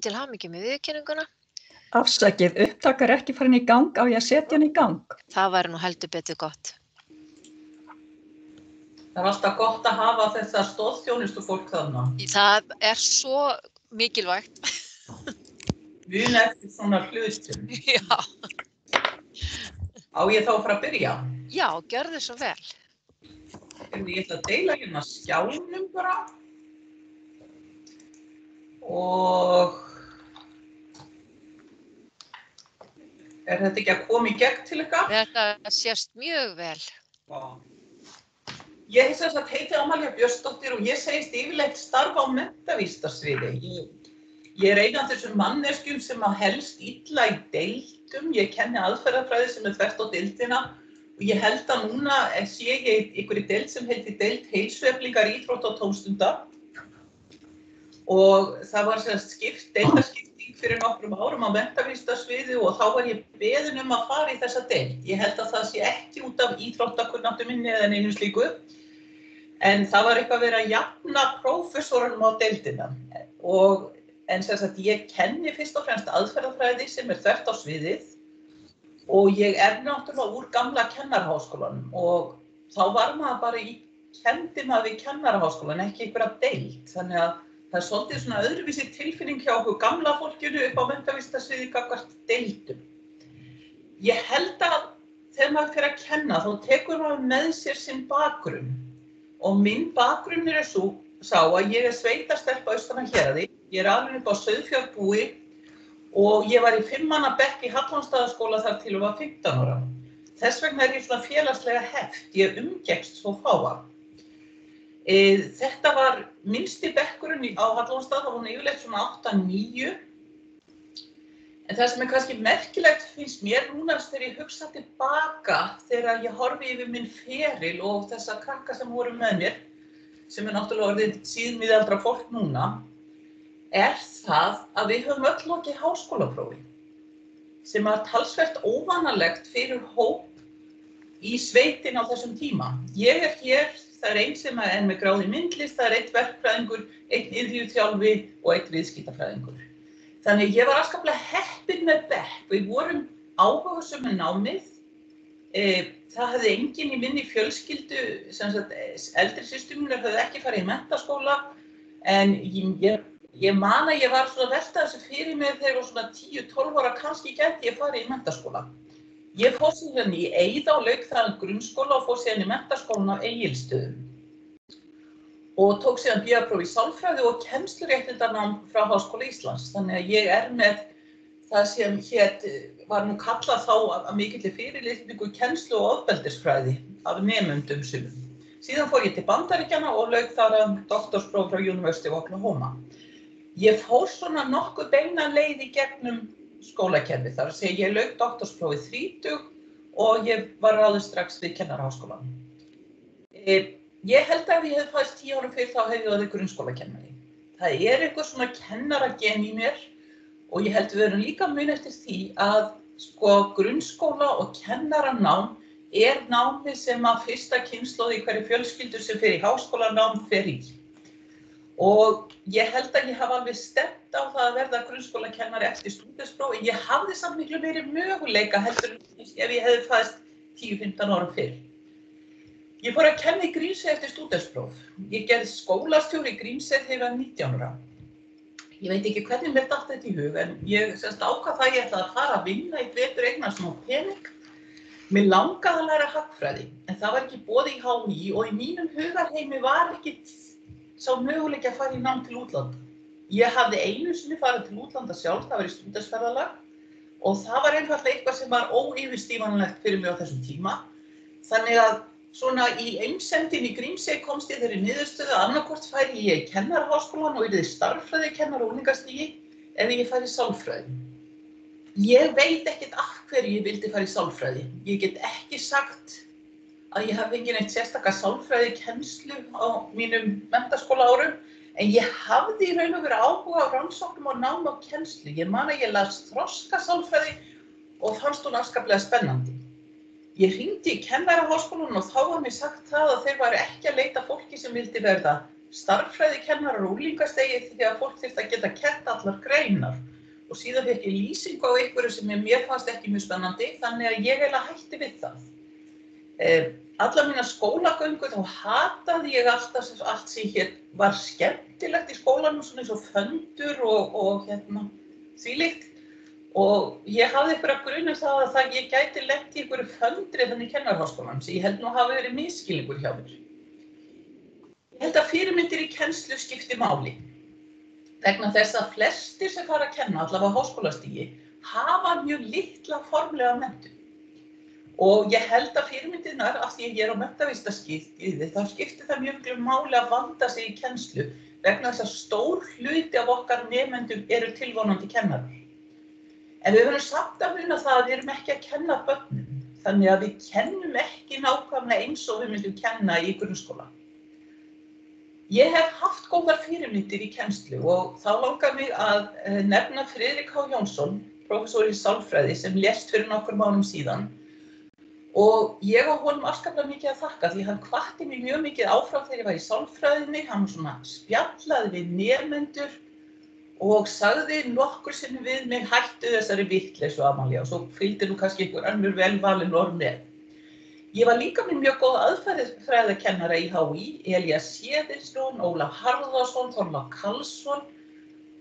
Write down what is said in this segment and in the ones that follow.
til hamingju með viðurkenninguna. Afsakið, upptaka er ekki farin í gang, á ég að setja hann í gang? Það væri nú heldur betur gott. Það alltaf gott að hafa þessa stoðþjónustu fólk þarna. Það svo mikilvægt. Muna eftir svona hlutum. Já. Á ég þá að fara að byrja? Já, gjörðu svo vel. Ég ætla að deila hérna skjánum bara. Og þetta ekki að koma í gegn til ykkar? Þetta sést mjög vel. Já. Ég heiti Amalía Björnsdóttir og ég segist yfirleitt starfa á menntavísindasviði. Ég ein af þessum manneskjum sem helst illa í deildum. Ég kenni aðferðafræði sem þvert á deildina og ég held að núna sé ég í einhverri deild sem heitir deild heilsueflingar, íþrótta og tómstunda. Og það var deildaskipting fyrir nokkrum árum á menntavísindasviði og þá var ég beðin að fara í þessa deild. Ég held að það sé ekki út af íþróttakunnáttu minni eða neinu slíku. En það var eitthvað verið að jafna prófessorunum á deildina. En ég kenni fyrst og fremst aðferðafræði sem þvert á sviðið og ég náttúrulega úr gamla kennaraháskólanum og þá var maður bara kendi maður við kennaraháskólan, ekki einhverja deild. Þannig að það svolítið svona öðruvísi tilfinning hjá okkur gamla fólkinu upp á menntavísindasviði gagnvart deildum. Ég held að þegar maður fer að kenna þá tekur maður með sér sinn bakgrunn. Og minn bakgrunnur sá að ég sveitastelpa austan af Héraði. Ég alin upp á Sauðfjárbúi og ég var í 5 manna bekk í Hallormsstaðaskóla þar til ég var 15 ára. Þess vegna ég svona félagslega heft, ég umgekkst svo fáa. Þetta var minnsti bekkurinn á Hallormsstað, það var yfirleitt svona 8-9. En það sem kannski merkilegt finnst mér núna þegar ég hugsa tilbaka þegar ég horfi yfir minn feril og þessa krakka sem voru með mér, sem náttúrulega orðið síðmiðaldra fólk núna, það að við höfum öll lokið háskólaprófi, sem var talsvert óvanalegt fyrir hóp í sveitin á þessum tíma. Ég hér, það einn sem með gráði myndlist, það einn verkfræðingur, einn iðjuþjálfi og einn viðskiptafræðingur. Þannig ég var afskaplega heppin með bekk. Við vorum áhugasöm með námið. Það hefði enginn í minni fjölskyldu, eldri systur mínar höfðu ekki farið í menntaskóla, en ég man að ég var svona velta þessu fyrir mér þegar ég var svona 10-12 ára, kannski gæti ég farið í menntaskóla. Ég fór síðan í Eiða og lauk þaðan grunnskóla og fór síðan í menntaskólann á Egilsstöðum. Og tók síðan BA-próf í sálfræði og kennsluréttindanám frá Háskóla Íslands. Þannig að ég með það sem var nú kallað þá að mikilli fyrirlitningu kennslu og ofbeldisfræði af nemendum sumum. Síðan fór ég til Bandaríkjanna og lauk þar doktorspróf frá University of Oklahoma. Ég fór svona nokkuð beina leið í gegnum skólakerfið. Þar að segja ég lauk doktorsprófið 30 og ég var ráðin strax við kennaraháskólann. Ég held að ef ég hef fæst 10 árum fyrir þá hef ég orðið grunnskólakennari. Það eitthvað svona kennaragen í mér og ég held við erum líka mun eftir því að grunnskóla og kennaranám námið sem að fyrsta kynslóð í hverju fjölskyldu sem fer í háskólanám fer í. Og ég held að ég hafa alveg stefnt á það að verða grunnskólakennari eftir stúdentspróf, en ég hafði samt miklu meiri möguleika heldur ef ég hefði fæst 10-15 árum fyrir. Ég fór að kenna í Grímsey eftir stúdentspróf. Ég gerði skólastjóri í Grímsey þegar ég var 19 ára. Ég veit ekki hvernig mér datt þetta í hug, en ég ákvað það að ég ætlaði að fara að vinna í betur eignast smá pening. Mér langaði að læra hagfræði, en það var ekki boðið í HÍ og í mínum hugarheimi var ekki sá möguleiki að fara í nám til útlanda. Ég hafði einu sinni farið til útlanda sjálf, það var í stúdentsferðalag, og það var einfaldlega eitthvað sem var óyfirstífanlegt fyrir mig á þessum tíma. Þannig að svona í einsemdin í Grímsey komst ég þeirri niðurstöðu að annarkvort færi ég í kennaraháskólann og yrði starffræðikennari á unglingastigi eða ég færi í sálfræði. Ég veit ekkert af hverju ég vildi fara í sálfræði. Ég get ekki sagt að ég hafi fengið neitt sérstaka sálfræðikennslu á mínum menntaskólaárum, en ég hafði í raun og veru áhuga á rannsóknum og nám á kennslu. Ég man að ég las þroskasálfræði og fannst hún afskaplega spennandi. Ég hringdi í kennaraháskólann og þá var mér sagt það að þeir væru ekki að leita fólki sem vildi verða starffræðikennarar á unglingastigi þegar fólk þyrfti að geta kennt allar greinar og síðan fékk ég lýsingu á einhverju sem mér fannst ekki mjög spennandi, þannig að ég eiginlega hætti við það. Alla mína skólagöngu þá hataði ég allt sem hér var skemmtilegt í skólanum, svona eins og föndur og þvílíkt. Og ég hafði einhverja grun það að ég gæti lent í einhverju föndri þannig í kennaraháskólanum sem ég held nú hafi verið misskilningur hjá mér. Ég held að fyrirmyndir í kennslu skipti máli. Vegna þess að flestir sem fara að kenna, allavega á háskólastigi, hafa mjög litla formlega menntun. Og ég held að fyrirmyndirnar, af því að ég á menntavísindaskeiði, þá skiptir það mjög miklu máli að vanda sig í kennslu vegna þess að stór hluti af okkar nemendum eru tilvonandi kennarar. En við verðum samt að muna það að við erum ekki að kenna börnum, þannig að við kennum ekki nákvæmlega eins og við myndum kenna í grunnskóla. Ég hef haft góðar fyrirmyndir í kennslu og þá langar mig að nefna Friðrik H. Jónsson, prófessor í sálfræði sem lést fyrir nokkrum árum síðan. Og ég á honum afskaplega mikið að þakka því hann hvatti mig mjög mikið áfram þegar ég var í sálfræðinni. Hann svona spjallaði við nemendur og sagði nokkur sinnum við mig hættu þessari vitleysu Amalía og svo fylgdi nú kannski einhver önnur velvalin orð með. Ég var líka með mjög góða aðferðafræðikennara í HÍ, Elías Séðinsson, Ólaf Harðarsson, Þorlák Karlsson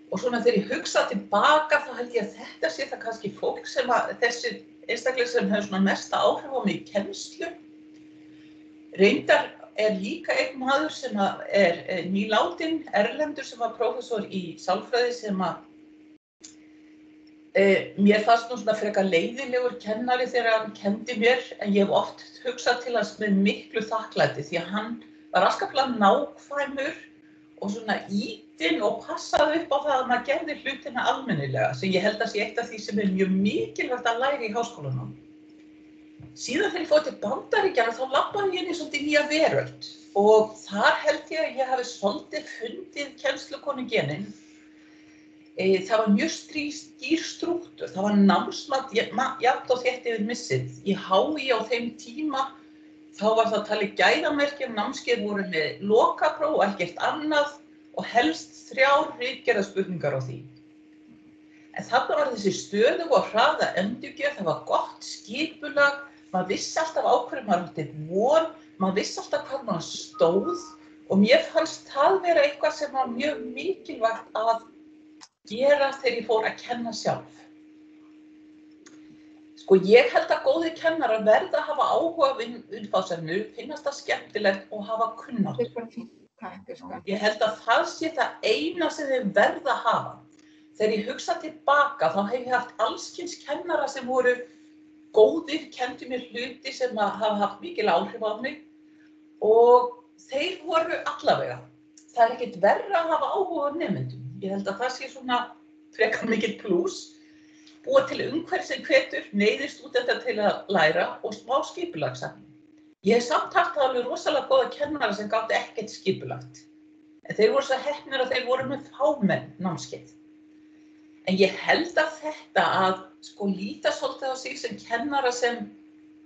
og svona þegar ég hugsa tilbaka þá held ég að þetta sé það kannski fólk sem þessi einstaklega sem hefur svona mesta áhrif á mig í kennslu. Reyndar líka einn maður sem nýlátin erlendur sem var prófessor í sálfræði sem mér fannst nú svona frekar leiðilegur kennari þegar hann kenndi mér en ég hef oft hugsað til hans með miklu þakklæti því að hann var afskaplega nákvæmur og svona ýtinn og passaði upp á það að maður gerði hlutina almennilega sem ég held að sé eitt af því sem mjög mikilvægt að læra í háskólanum. Síðan þegar ég fór til Bandaríkjanna þá labbaði ég inn í svolítið nýja veröld og þar held ég að ég hafi svolítið fundið kennslukonugenin. Það var mjög skýr strúktúr, það var námsmat jafnt og þétt yfir missið. Í HÍ á þeim tíma þá var það talið gæðamerki námskeið voru með lokapróf og ekkert annað og helst 3 ritgerðarspurningar á því. En þarna var þessi stöðug og hraða endurgerð, það var gott skipulag, maður vissi alltaf á hverju maður átti von, maður vissi alltaf hvað maður stóð og mér fannst það vera eitthvað sem var mjög mikilvægt að gera þegar ég fór að kenna sjálf. Sko ég held að góðir kennarar verða að hafa áhuga viðfangsefni, finnast það skemmtilegt og hafa kunnáttu. Ég held að það sé það eina sem þeir verða að hafa. Þegar ég hugsa tilbaka þá hef ég haft allskyns kennara sem voru góðir, kenndi mér hluti sem hafa haft mikil áhrif á mig og þeir voru allavega. Það er ekkert verra að hafa áhuga á nemendum. Ég held að það sé svona frekar mikill plús, búa til umhverfi sem hvetur, neyðir stúdenta til að læra og smá skipulagssafni. Ég hef samt haft alveg rosalega góða kennara sem gátu ekkert skipulagt. En þeir voru svo heppnir að þeir voru með fámenn námskeið. En ég held að þetta að líta svolítið á sig sem kennara sem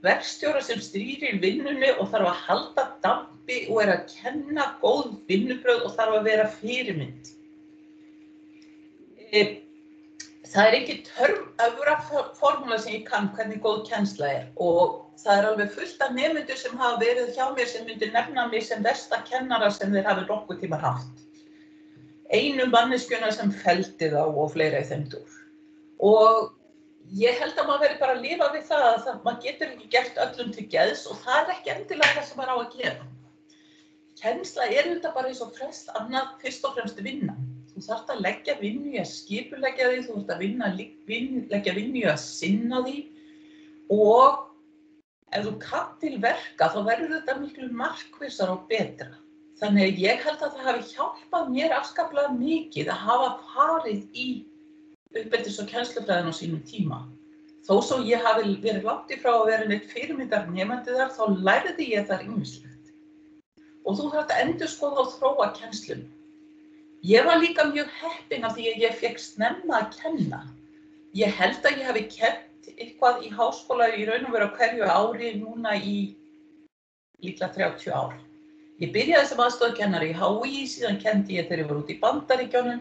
verkstjóra sem stýrir vinnunni og þarf að halda dampi og að kenna góð vinnubrögð og þarf að vera fyrirmynd. Það engin formúla sem ég kann hvernig góð kennsla og það alveg fullt af nemendur sem hafa verið hjá mér sem myndi nefna mig sem versta kennara sem þeir hafi nokkuð tíma haft. Einu manneskjuna sem felldi þá og fleira í þeim dúr. Og ég held að maður verið bara að lifa við það að maður getur ekki gert öllum til geðs og það er ekki endilega það sem maður á að gera. Kennsla þetta bara eins og flest annað fyrst og fremst vinna. Þú þarft að leggja vinnu í að skipuleggja því, þú þarft að leggja vinnu í að sinna því og ef þú kann til verka þá verður þetta miklu markvissara og betra. Þannig að ég held að það hafi hjálpað mér afskaplega mikið að hafa farið í uppeldis- og kennslufræðin á sínum tíma. Þó svo ég hafi verið langt í frá að vera neitt fyrirmyndar nemandi þar, þá lærði ég þar ýmislegt. Og þú þarft að endurskoða og þróa kennsluna. Ég var líka mjög heppin af því að ég fékk snemma að kenna. Ég held að ég hafi kennt eitthvað í háskóla í raun og veru á hverju ári núna í líklega 30 ár. Ég byrjaði sem aðstoðarkennari í HÍ, síðan kenndi ég þegar ég var út í Bandaríkjunum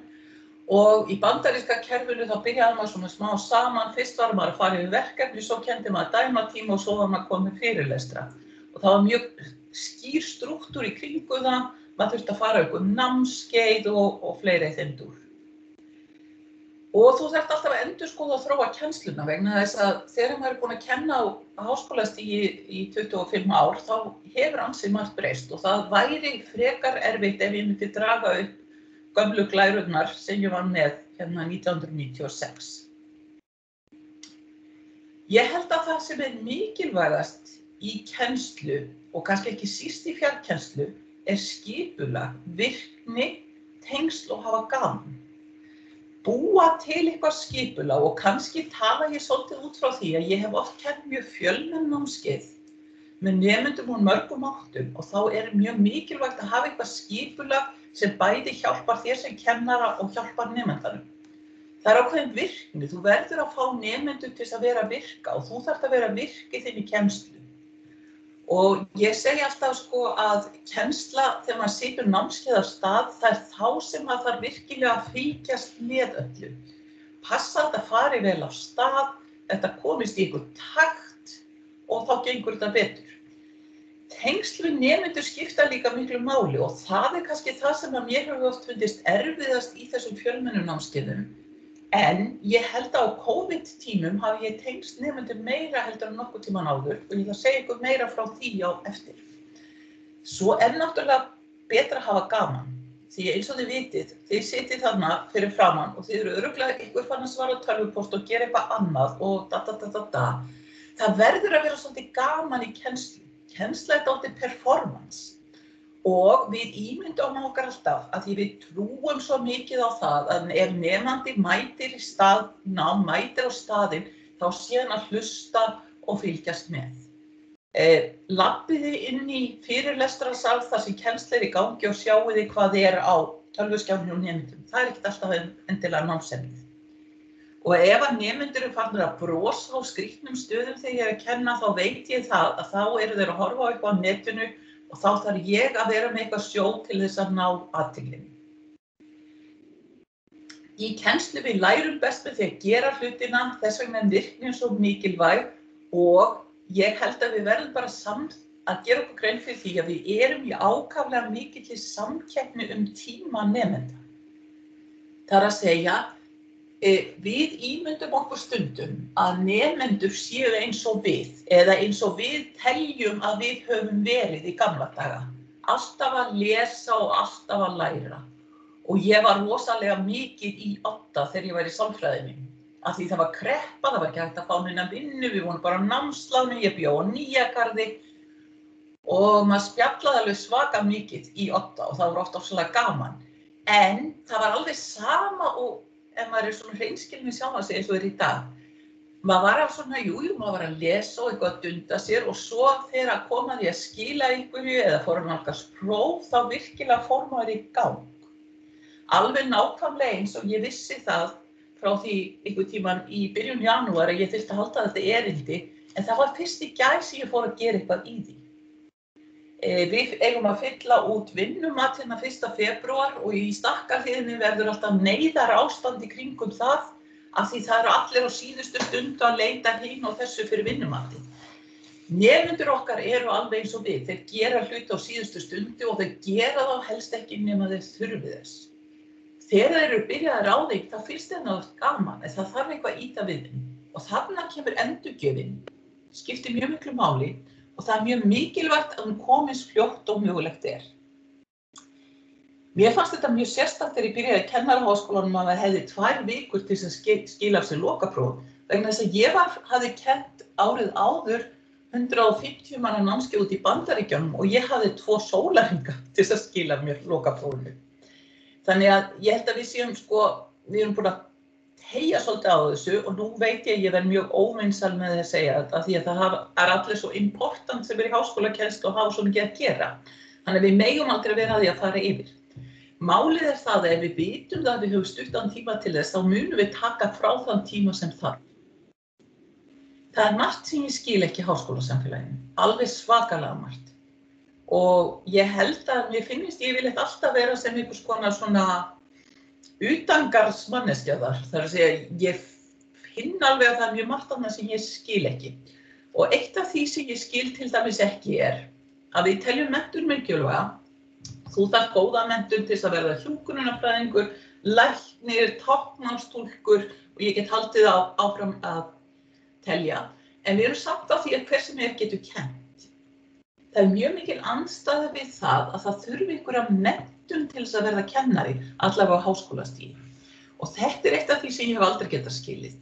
og í bandaríska kerfinu þá byrjaði maður svona smá saman. Fyrst var maður að fara yfir verkefni, svo kenndi maður dæmatíma og svo var maður komið fyrirlestra. Og það var mjög skýr strúktúr í kringu það, maður þurfti að fara upp námskeið og fleiri þeim dúr. Og þú þarft alltaf að endurskoða og þróa kennsluna vegna þess að þegar maður búinn að kenna á háskólastigi í 25 ár þá hefur ansi margt breyst og það væri frekar erfitt ef ég myndi draga upp gömlu glærurnar sem ég var með hérna 1996. Ég held að það sem mikilvægast í kennslu og kannski ekki síst í fjarkennslu skipulag, virkni, tengsl og hafa gaman. Búa til eitthvað skipulag og kannski tala ég svolítið út frá því að ég hef oft kennt mjög fjölmenn námskeið með nemendum úr mörgum áttum og þá mjög mikilvægt að hafa eitthvað skipulag sem bæði hjálpar þér sem kennara og hjálpar nemendanum. Það ákveðin virkni, þú verður að fá nemendur til þess að vera virka og þú þarft að vera virki þinn í kennslu. Og ég segi alltaf að kennsla þegar maður setur námskeið af stað, það þá sem maður þarf virkilega að fylgjast með öllu. Passa að þetta fari vel af stað, þetta komist í einhvern takt og þá gengur þetta betur. Tengsl við nemendur skipta líka miklu máli og það kannski það sem að mér hefur oft fundist erfiðast í þessum fjölmennu námskeiðum. En ég held að á COVID-tímum hafi ég tengst nemendur meira heldur en nokkuð tíman áður og ég ætla að segja ykkur meira frá því á eftir. Svo náttúrulega betra að hafa gaman, því eins og þið vitið, þið sitið þarna fyrir framan og þið eru örugglega ykkur fann að svara tölvupóst og gera eitthvað annað og Það verður að vera svolítið gaman í kennslu. Kennsla dálítið performance. Og við ímyndum okkur alltaf að því við trúum svo mikið á það að ef nemandi mætir á staðinn, þá sé hann að hlusta og fylgjast með. Labbiði inn í fyrirlestrasal þar sem kennsla í gangi og sjáiði hvað á tölvuskjánum og nemendum. Það ekkert alltaf endilega námsefnið. Og ef að nemendur farnir að brosa á skrýtnum stöðum þegar ég að kenna, þá veit ég það að þá eru þeir að horfa á eitthvað á netinu og þá þarf ég að vera með eitthvað sjó til þess að ná athyglinni. Í kennslu við lærum best með því að gera hlutina, þess vegna virknin svo mikilvæg og ég held að við verðum bara að gera okkur grein fyrir því að við erum í ákaflega mikilli samkeppni tíma nemenda. Það er að segja, við ímyndum okkur stundum að nemendur séu eins og við eða eins og við teljum að við höfum verið í gamla daga. Alltaf að lesa og alltaf að læra. Og ég var rosalega mikið í Odda þegar ég var í sálfræðinni. Af því það var kreppa, það var ekki hægt að fá neina vinnu, við vorum bara á námsláni, ég bjó á Nýjagarði og maður spjallaði alveg svaka mikið í Odda og það var oft ofsalega gaman. En það var alveg sama og ef maður svona hreinskilinn við sjálfan sig eins og í dag. Maður var að svona, maður var að lesa og eitthvað að dunda sér og svo þegar að koma því að skila einhverju eða fór að nálgast próf, þá virkilega fór maður í gang. Alveg nákvæmlega eins og ég vissi það frá því einhver tíman í byrjun janúar að ég þyrfti að halda þetta erindi, en það var fyrst í gær sem ég fór að gera eitthvað í því. Við eigum að fylla út vinnumat 1. febrúar og í Stakkarhlíðinni verður alltaf neyðarástand í kringum það af því það eru allir á síðustu stundu að leita hín og þessu fyrir vinnumati. Nemendur okkar eru alveg eins og við, þeir gera hluti á síðustu stundu og þeir gera þá helst ekki nema þeir þurfi þess. Þegar þeir eru byrjaðir á því, þá finnst þeim það gaman, en það þarf eitthvað að ýta við þeim. Og þarna kemur endurgjöfin, skiptir mjög miklu máli. Og það mjög mikilvægt að hún komist fljótt og mögulegt Mér fannst þetta mjög sérstakt þegar ég byrjaði í kennaraháskólanum að það hefði 2 vikur til að skila af sér lokapróf. Vegna þess að ég hafði kennt árið áður 150 manna námskeið út í Bandaríkjunum og ég hafði 2 sólarhringa til að skila mér lokaprófinu. Þannig að ég held að við erum búin að heyja svolítið á þessu og nú veit ég að ég verð mjög óvinsæl með því að segja þetta því að það allir svo important sem í háskólakennslu og hafa svo mikið að gera. Þannig að við megum aldrei vera að því að fara yfir. Málið það að ef við vitum það að við höfum stuttan tíma til þess, þá munum við taka frá þann tíma sem þarf. Það margt sem ég skil ekki í háskólasamfélaginu, alveg svakalega margt. og ég held að mér finnst ég yfirleitt alltaf vera sem einhvers konar svona utangarðsmanneskja þar. Það er að segja, ég finn alveg að það er mjög margt annað sem ég skil ekki. Og eitt af því sem ég skil til dæmis ekki að við teljum menntun mikilvæga. Þú þarft góða menntun til þess að verða hjúkrunarfræðingur, læknir, táknmálstúlkur og ég get haldið áfram að telja. En við erum samt á því að hver sem getur kennt. Það er mjög mikil andstæða við það að það þurfi einhverja menntun til þess að verða kennari, allavega á háskólastigi. Og þetta eitt af því sem ég hef aldrei getað skilið.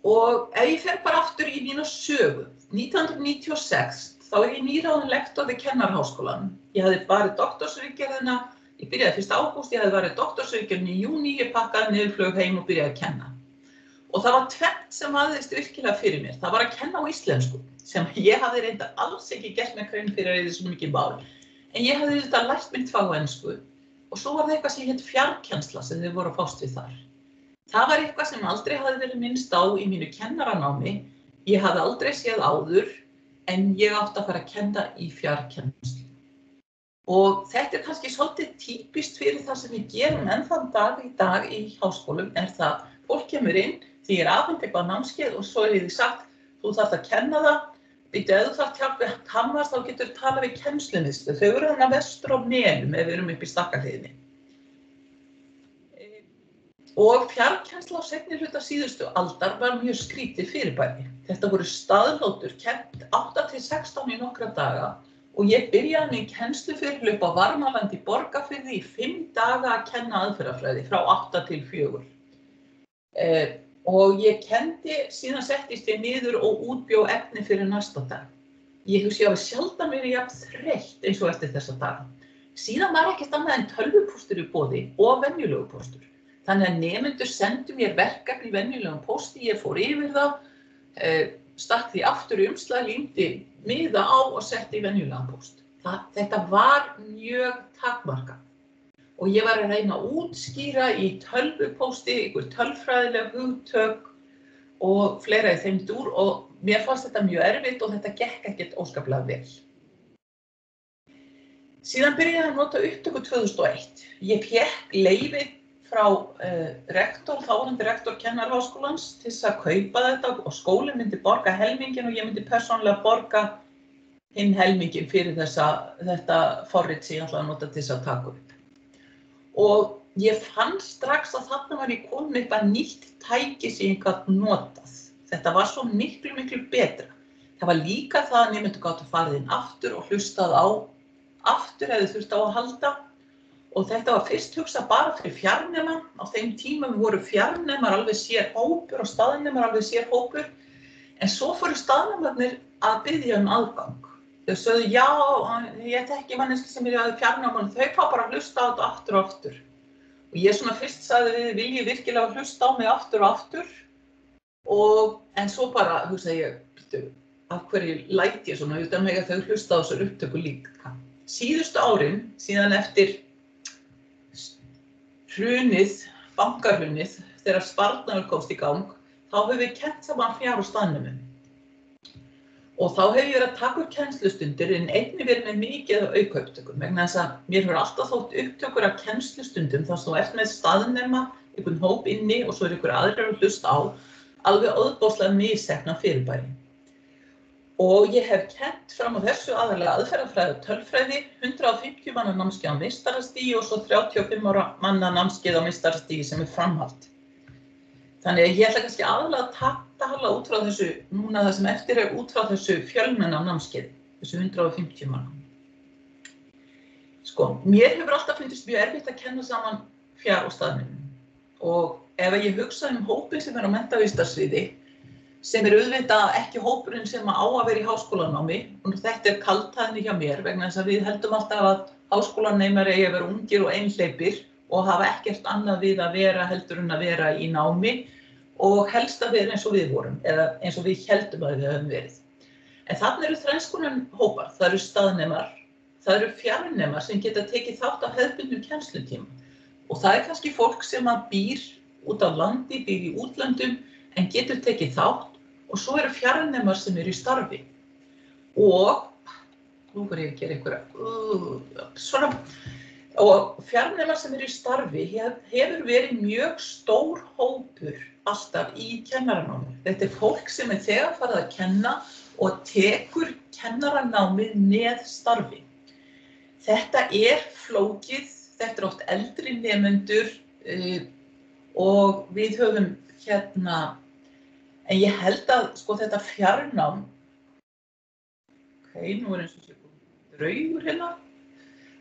Og ef ég fer bara aftur í mína sögu, 1996, þá ég nýráðin lektor við Kennaraháskólann. Ég hafði farið doktorsritgerðina, ég byrjaði 1. ágúst, ég hafði farið doktorsritgerðin í júní, ég pakkaði niður, flög heim og byrjaði að kenna. Og það var tvennt sem aðeins virkilega fyrir mér. Það var að kenna á íslensku, sem ég hafði reyndar alls ekki gert með grein fyrir að þessu mikið mál. En ég hafði auðvitað lært mér ensku og svo var það eitthvað sem hét fjarkennsla sem þau voru að fást við þar. Það var eitthvað sem aldrei hafði verið minnst á í mínu kennaranámi. Ég hafði aldrei séð áður, en ég átti að fara að kenna í fjarkennslu. Og þetta kannski svolítið típist fyrir það sem við gerum enn þann dag í dag í háskólum, það fólk kemur inn, því afhent eitthvað námskeið og svo því sagt, þú þarft að kenna það, ef þú þarft hjálp við að kannast, þá getur þú tala við kennslumiðstöð. Þau eru þarna vestur á Melum ef við erum upp í Stakkahliðinni. Og fjarkennsla á seinni hluta síðustu aldar var mjög skrítið fyrirbæri. Þetta voru staðlótur, kennt 8 til 16 í nokkra daga og ég byrjaði mín kennslufyrirlaup á Varmalandi í Borgarfirði í 5 daga að kenna aðferðafræði frá 8 til 4. Og ég kenndi, síðan settist ég niður og útbjó efni fyrir næsta dag. Ég hugsi að sjaldan verið jafn þreytt eins og eftir þessa daga. Síðan var ekkert annað en tölvupóstur í boði og venjulegu póstur. Þannig að nemendur sendu mér verkefni í venjulegum pósti, ég fór yfir það, stakk því aftur í umslag, límdi miða á og setti í venjulegan póst. Þetta var mjög takmarkað. Og ég var að reyna að útskýra í tölvupósti, einhver tölfræðileg hugtök og fleira í þeim dúr og mér fannst þetta mjög erfitt og þetta gekk ekkert óskaplega vel. Síðan byrjaði ég að nota upptöku 2001. Ég fékk leyfi frá þáverandi rektor Kennaraháskólans til þess að kaupa þetta og skólinn myndi borga helminginn og ég myndi persónulega borga hinn helminginn fyrir þetta forrit sem ég ætlaði að nota til þess að taka upp. Og ég fann strax að þarna var ég komin eitthvað nýtt tæki sem ég gat notað. Þetta var svo miklu, miklu betra. Það var líka það að nemendur gátu farið inn aftur og hlustað á aftur ef þau þurftu á að halda. Og þetta var fyrst hugsað bara fyrir fjarnema. Á þeim tímum voru fjarnemar alveg sér hópur og staðnemar alveg sér hópur. En svo fóru staðnemarnir að biðja aðgang. Þau sögðu, já, ég þekki manneski sem í fjarnámanum, þau fá bara að hlusta á þetta aftur og aftur. Og ég svona fyrst sagði við, vil ég virkilega hlusta á mig aftur og aftur? En svo bara, hugsaði ég, af hverju læt ég svona utan mig að þau hlusta á þessar upptöku líka. Síðustu árin, síðan eftir hrunið, bankahrunið, þegar sparnaður komst í gang, þá höfum við kennt saman fjár- og staðnemum. Og þá hef ég verið að taka upp kennslustundir en einnig verið með mikið af aukaupptökum vegna þess að mér hefur alltaf þótt upptökur af kennslustundum þar sem þú ert með staðnema, einhvern hóp inni og svo einhver aðrir að hlusta á, alveg ofboðslega misheppnað fyrirbæri. Og ég hef kennt fram á þessu aðallega aðferðafræði og tölfræði, 150 manna námskeið á meistarastigi og svo 35 manna námskeið á meistarastigi sem framhald. Þannig að ég ætla kannski aðalega að tala út frá þessu, núna það sem eftir út frá þessu fjölmenna námskeiði, þessu 150 manna. Sko, mér hefur alltaf fundist mjög erfitt að kenna saman fjár- og staðnemum. Og ef ég hugsa hópinn sem á menntavísindarsviði, sem auðvitað ekki hópurinn sem á að vera í háskólanámi, og þetta kaldhæðni hjá mér vegna þess að við heldum alltaf að háskólanemar eigi að vera ungir og einhleypir og hafa ekkert annað við að vera heldur en að vera í námi og helst að vera eins og við vorum, eða eins og við heldum að við höfum verið. En þarna eru þrenns konar hópar, það eru staðnemar, það eru fjarnemar sem geta tekið þátt á hefðbundnum kennslutíma. Og það kannski fólk sem býr út á landi, býr í útlöndum, en getur tekið þátt, og svo eru fjarnemar sem eru í starfi. Og nú fyrir ég að gera einhverja, svona, og fjarnemar sem eru í starfi hefur verið mjög stór hópur alltaf í kennaranámi. Þetta fólk sem þegar farið að kenna og tekur kennaranámið með starfi. Þetta flókið, þetta oft eldri nemendur og við höfum en ég held að sko þetta fjarnám, nú eins og sé draugur hérna.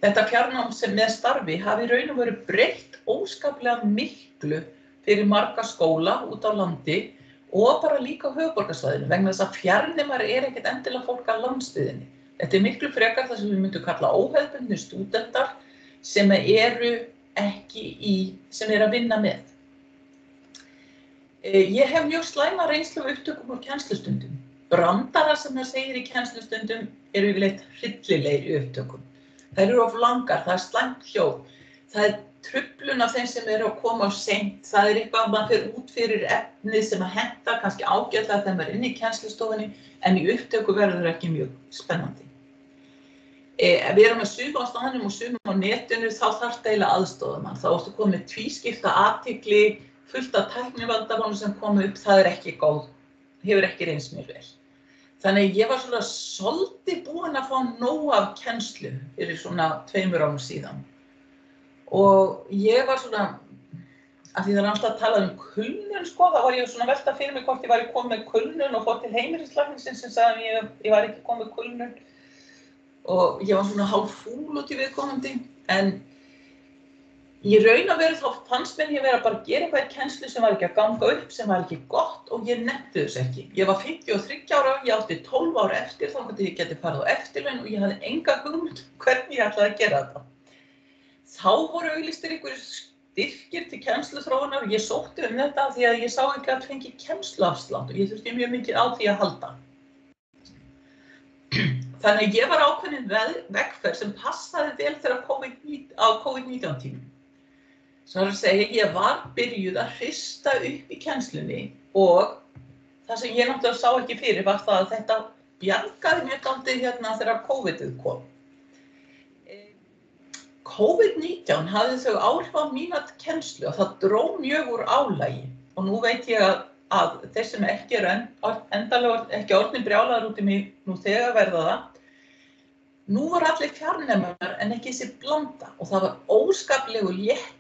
Þetta fjarnám sem með starfi hafi í raun og veru breytt óskaplega miklu fyrir marga skóla út á landi og bara líka á höfuðborgarsvæðinu vegna þess að fjarnemar ekkert endilega fólk af landsbyggðinni. Þetta miklu frekar það sem við myndum kalla óhefðbundnir stúdentar sem eru að vinna með. Ég hef mjög slæma reynslu af upptökum úr kennslustundum. Brandarar sem það segir í kennslustundum eru yfirleitt hryllilegir í upptökum. Þær eru of langar, það slæmt hljóð, það truflun af þeim sem eru að koma of seint, það eitthvað að maður fer út fyrir efnið sem að henta kannski ágætlega þegar maður inni í kennslustofunni, en í upptöku verður það ekki mjög spennandi. Ef við erum með suma á staðnum og suma á netinu, þá þarf það eiginlega aðstoðarmann. Þá ertu komið með tvískipta athygli, fullt af tæknivandamálum sem koma upp, það ekki góð, hefur ekki reynst mér vel. Þannig ég var svona svolítið búin að fá nóg af kennslu fyrir svona 2 árum síðan. Og ég var svona, af því það alltaf að tala kulnun sko, þá var ég svona velta fyrir mig hvort ég væri komið með kulnun og fór til heimilislæknisins sem sagði að ég var ekki komið með kulnun. Og ég var svona hálf fúl út í viðkomandi, en í raun og veru þá fannst mér ég vera bara að gera eitthvað í kennslu sem var ekki að ganga upp, sem var ekki gott og ég nefndi þess ekki. Ég var 53 ára, ég átti 12 ára eftir þá hvernig ég geti farið á eftirlaun og ég hafði enga hugmynd hvernig ég ætlaði að gera þetta. Þá voru auglýstir einhverjir styrkir til kennsluþróunar og ég sótti þetta því að ég sá ekki að fengi kennsluafslátt og ég þurfti mjög mikið á því að halda. Þannig að ég var ákveðin vegferð sem passaði vel þegar COVID-19 tímum. Svo að segja, ég var byrjuð að hrista upp í kennslunni og það sem ég náttúrulega sá ekki fyrir var það að þetta bjargaði mér dálítið þegar COVID-ið kom. COVID-19 hafði þau áhrif á mína kennslu og það dró mjög úr álagi og nú veit ég að þeir sem ekki eru endalega ekki orðnir brjálaðir út í mig nú þegar verða það. Nú var allir fjarnemar en ekki þessi blanda og það var óskaplegur léttir.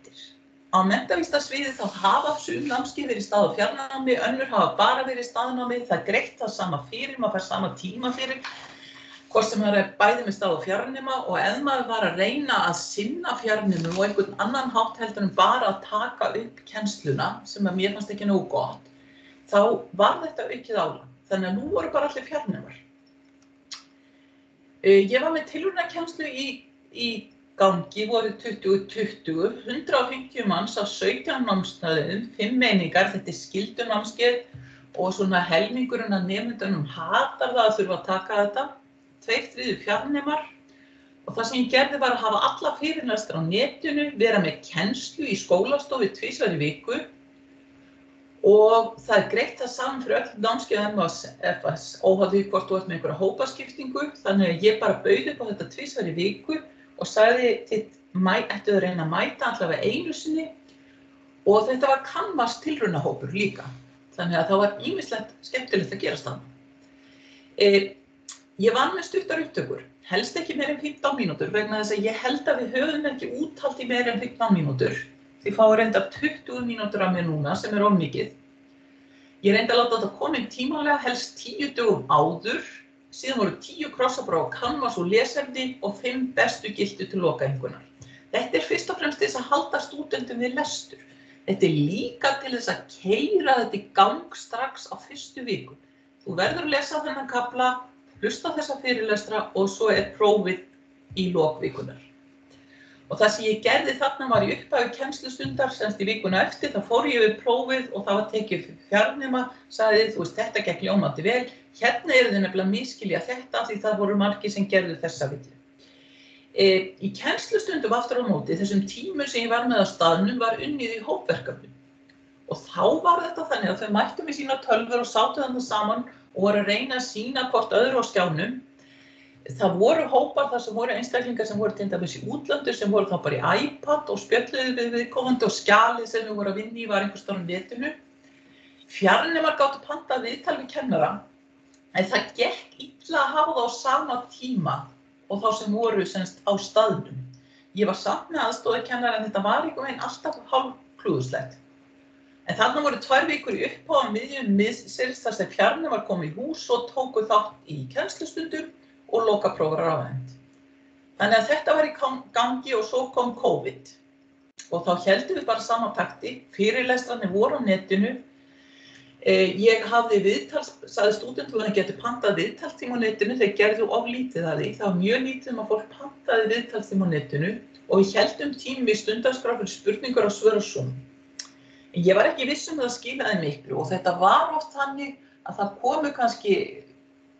Á menntavísindasviði þá hafa sum námskeið verið í stað á fjarnámi, önnur hafa bara verið í staðnámi, það greitt það sama fyrir, maður fær sama tíma fyrir, hvort sem maður bæði með stað á fjarnema og ef maður var að reyna að sinna fjarnemum og einhvern annan hátt heldur en bara að taka upp kennsluna, sem að mér fannst ekki nógu gott, þá var þetta aukið álag. Þannig að nú voru bara allir fjarnemar. Ég var með tilraunakennslu í gangi voru 2020, 150 manns á 17 námstöðum, 5 meiningar, þetta skyldunámskeið og svona helmingurinn af nemendunum hatar það að þurfa að taka þetta, 2/3 fjarnemar og það sem ég gerði var að hafa alla fyrirlestra á netinu, vera með kennslu í skólastofu 2 sinnum í viku og það greitt það saman fyrir öll námskeið MFS, óháð því hvort þú ert með einhverja hópaskiptingu, þannig að ég bara bauð upp á þetta 2 sinnum í viku og sagði ættu að reyna að mæta allavega einu sinni og þetta var Canvas tilraunahópur líka. Þannig að það var ýmislegt skemmtilegt að gerast þarna. Ég vann með stuttar upptökur, helst ekki meira en 15 mínútur vegna þess að ég held að við höfum ekki úthald í meira en 15 mínútur. Þið fáið reyndar 20 mínútur af mér núna sem of mikið. Ég reyndi að láta þetta koma inn tímanlega, helst 10 dögum áður. Síðan voru 10 krossapróf á Canvas og lesefni og 5 bestu gildu til lokaeinkunnar. Þetta fyrst og fremst þess að halda stúdentum við lestur. Þetta líka til þess að keyra þetta í gang strax á fyrstu viku. Þú verður að lesa þennan kafla, hlusta þessa fyrirlestra og svo prófið í lokvikunar. Og það sem ég gerði þarna var í upphafi kennslustundar, semst í vikuna eftir, þá fór ég við prófið og það var tekið fjarnema, sagði þú veist þetta gekk ljómandi vel, hérna eru þið nefnilega miskilja þetta því það voru margir sem gerðu þessa villu. Í kennslustundum aftur á móti, þessum tímum sem ég var með á staðnum var unnið í hópverkefnum. Og þá var þetta þannig að þau mættu með sína tölvur og sátu þarna saman og voru að reyna að sýna hvort öðru á skjánum. það voru hópar þar sem voru einstaklingar sem voru til dæmis í útlöndu sem voru þá bara í iPad og spjölluðu við viðkomandi og skjalið sem við voru að vinna í var einhvers staðar á netinu. Fjarnemar gátu pantað viðtal við kennara, en það gekk illa að hafa það á sama tíma og þá sem voru semst á staðnum. Ég var samt með aðstoðarkennara en þetta var einhvern veginn alltaf hálfklúðuslegt. En þarna voru 2 vikur í upphafi miðjum miðsins þar sem fjarnemar komu í hús og tóku þátt í kennslustundum og lokaprófur rafrænt. Þannig að þetta var í gangi og svo kom COVID. Og þá héldum við bara sama takti, fyrirlestrarnir voru á netinu. Ég hafði sagði stúdentum að það getur pantað viðtalstíma á netinu, þeir gerðu of lítið að því. Það var mjög lítið að fólk pantaði viðtalstíma á netinu og við héldum tími í stundarskrá fyrir spurningar og svör og Zoom. En ég var ekki viss að það skilaði miklu og þetta var oft þannig að það komu kannski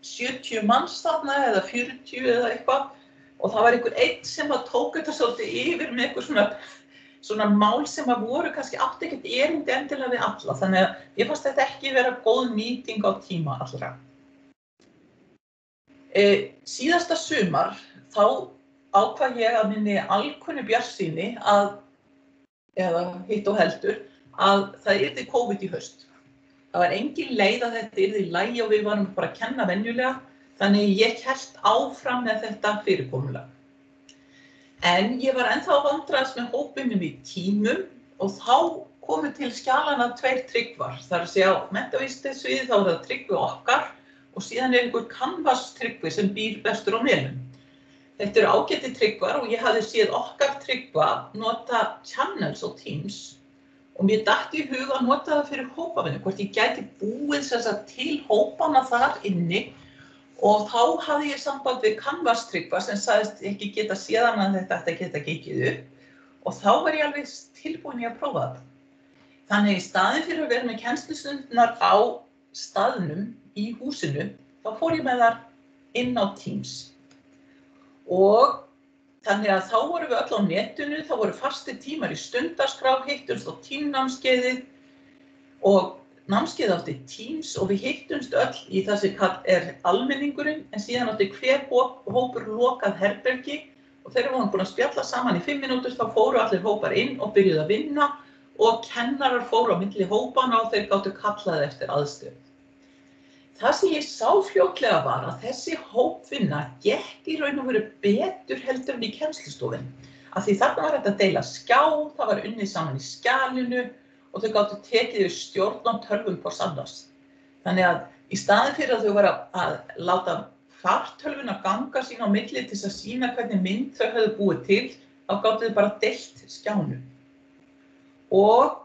70 manns þarna eða 40 eða eitthvað og það var einhver einn sem tók þetta svolítið yfir með eitthvað svona mál sem voru kannski átti ekkert erindi endilega við alla. Þannig að ég fannst þetta ekki vera góð nýting á tíma allra. Síðasta sumar þá ákvað ég að minni alkunnu bjartsýni eða hitt og heldur, að það yrði COVID í haust. Það var engin leið að þetta yrði í lagi og við varum bara að kenna venjulega, þannig ég hélt áfram með þetta fyrirkomulag. En ég var ennþá að vandræðast með hópinum í tímum og þá komu til skjalana 2 Tryggvar. Það er að segja á menntavísindasviði þá er það Tryggvi okkar og síðan einhver Canvas Tryggvi sem býr vestur á Melum. Þetta eru ágæti Tryggvar og ég hafði séð okkar Tryggva nota channels og Teams. Og mér datt í hug að nota það fyrir hópavinnu, hvort ég gæti búið til hópana þar inni og þá hafði ég samband við Canvas Tryggva sem sagðist ekki geta séðan að þetta geta gengið upp og þá var ég alveg tilbúin í að prófa þetta. Þannig í staðinn fyrir að vera með kennslustundirnar á staðnum í húsinu, þá fór ég með þar inn á Teams. Og þannig að þá vorum við öll á netinu, þá voru fastir tímar í stundarskrá, hittumst á tímnámskeiðið og námskeiðið átti Teams og við hittumst öll í það sem er almenningurinn en síðan átti hver hópur lokað herbergi og þegar við vorum búin að spjalla saman í 5 mínútur þá fóru allir hópar inn og byrjuðu að vinna og kennarar fóru á milli hópana og þeir gátu kallaði eftir aðstöðu. Það sem ég sá fljótlega var að þessi hópvinna gekk í raun og veru betur heldur en í kennslustofinu. Af því þarna var þetta að deila skjá, það var unnið saman í skjalinu og þau gátu tekið við stjórn á tölvum hvors annars. Þannig að í staðinn fyrir að þau voru að láta fartölvuna ganga sín á milli til að sýna hvernig mynd þau höfðu búið til, þá gátu þau bara deilt skjánu. Og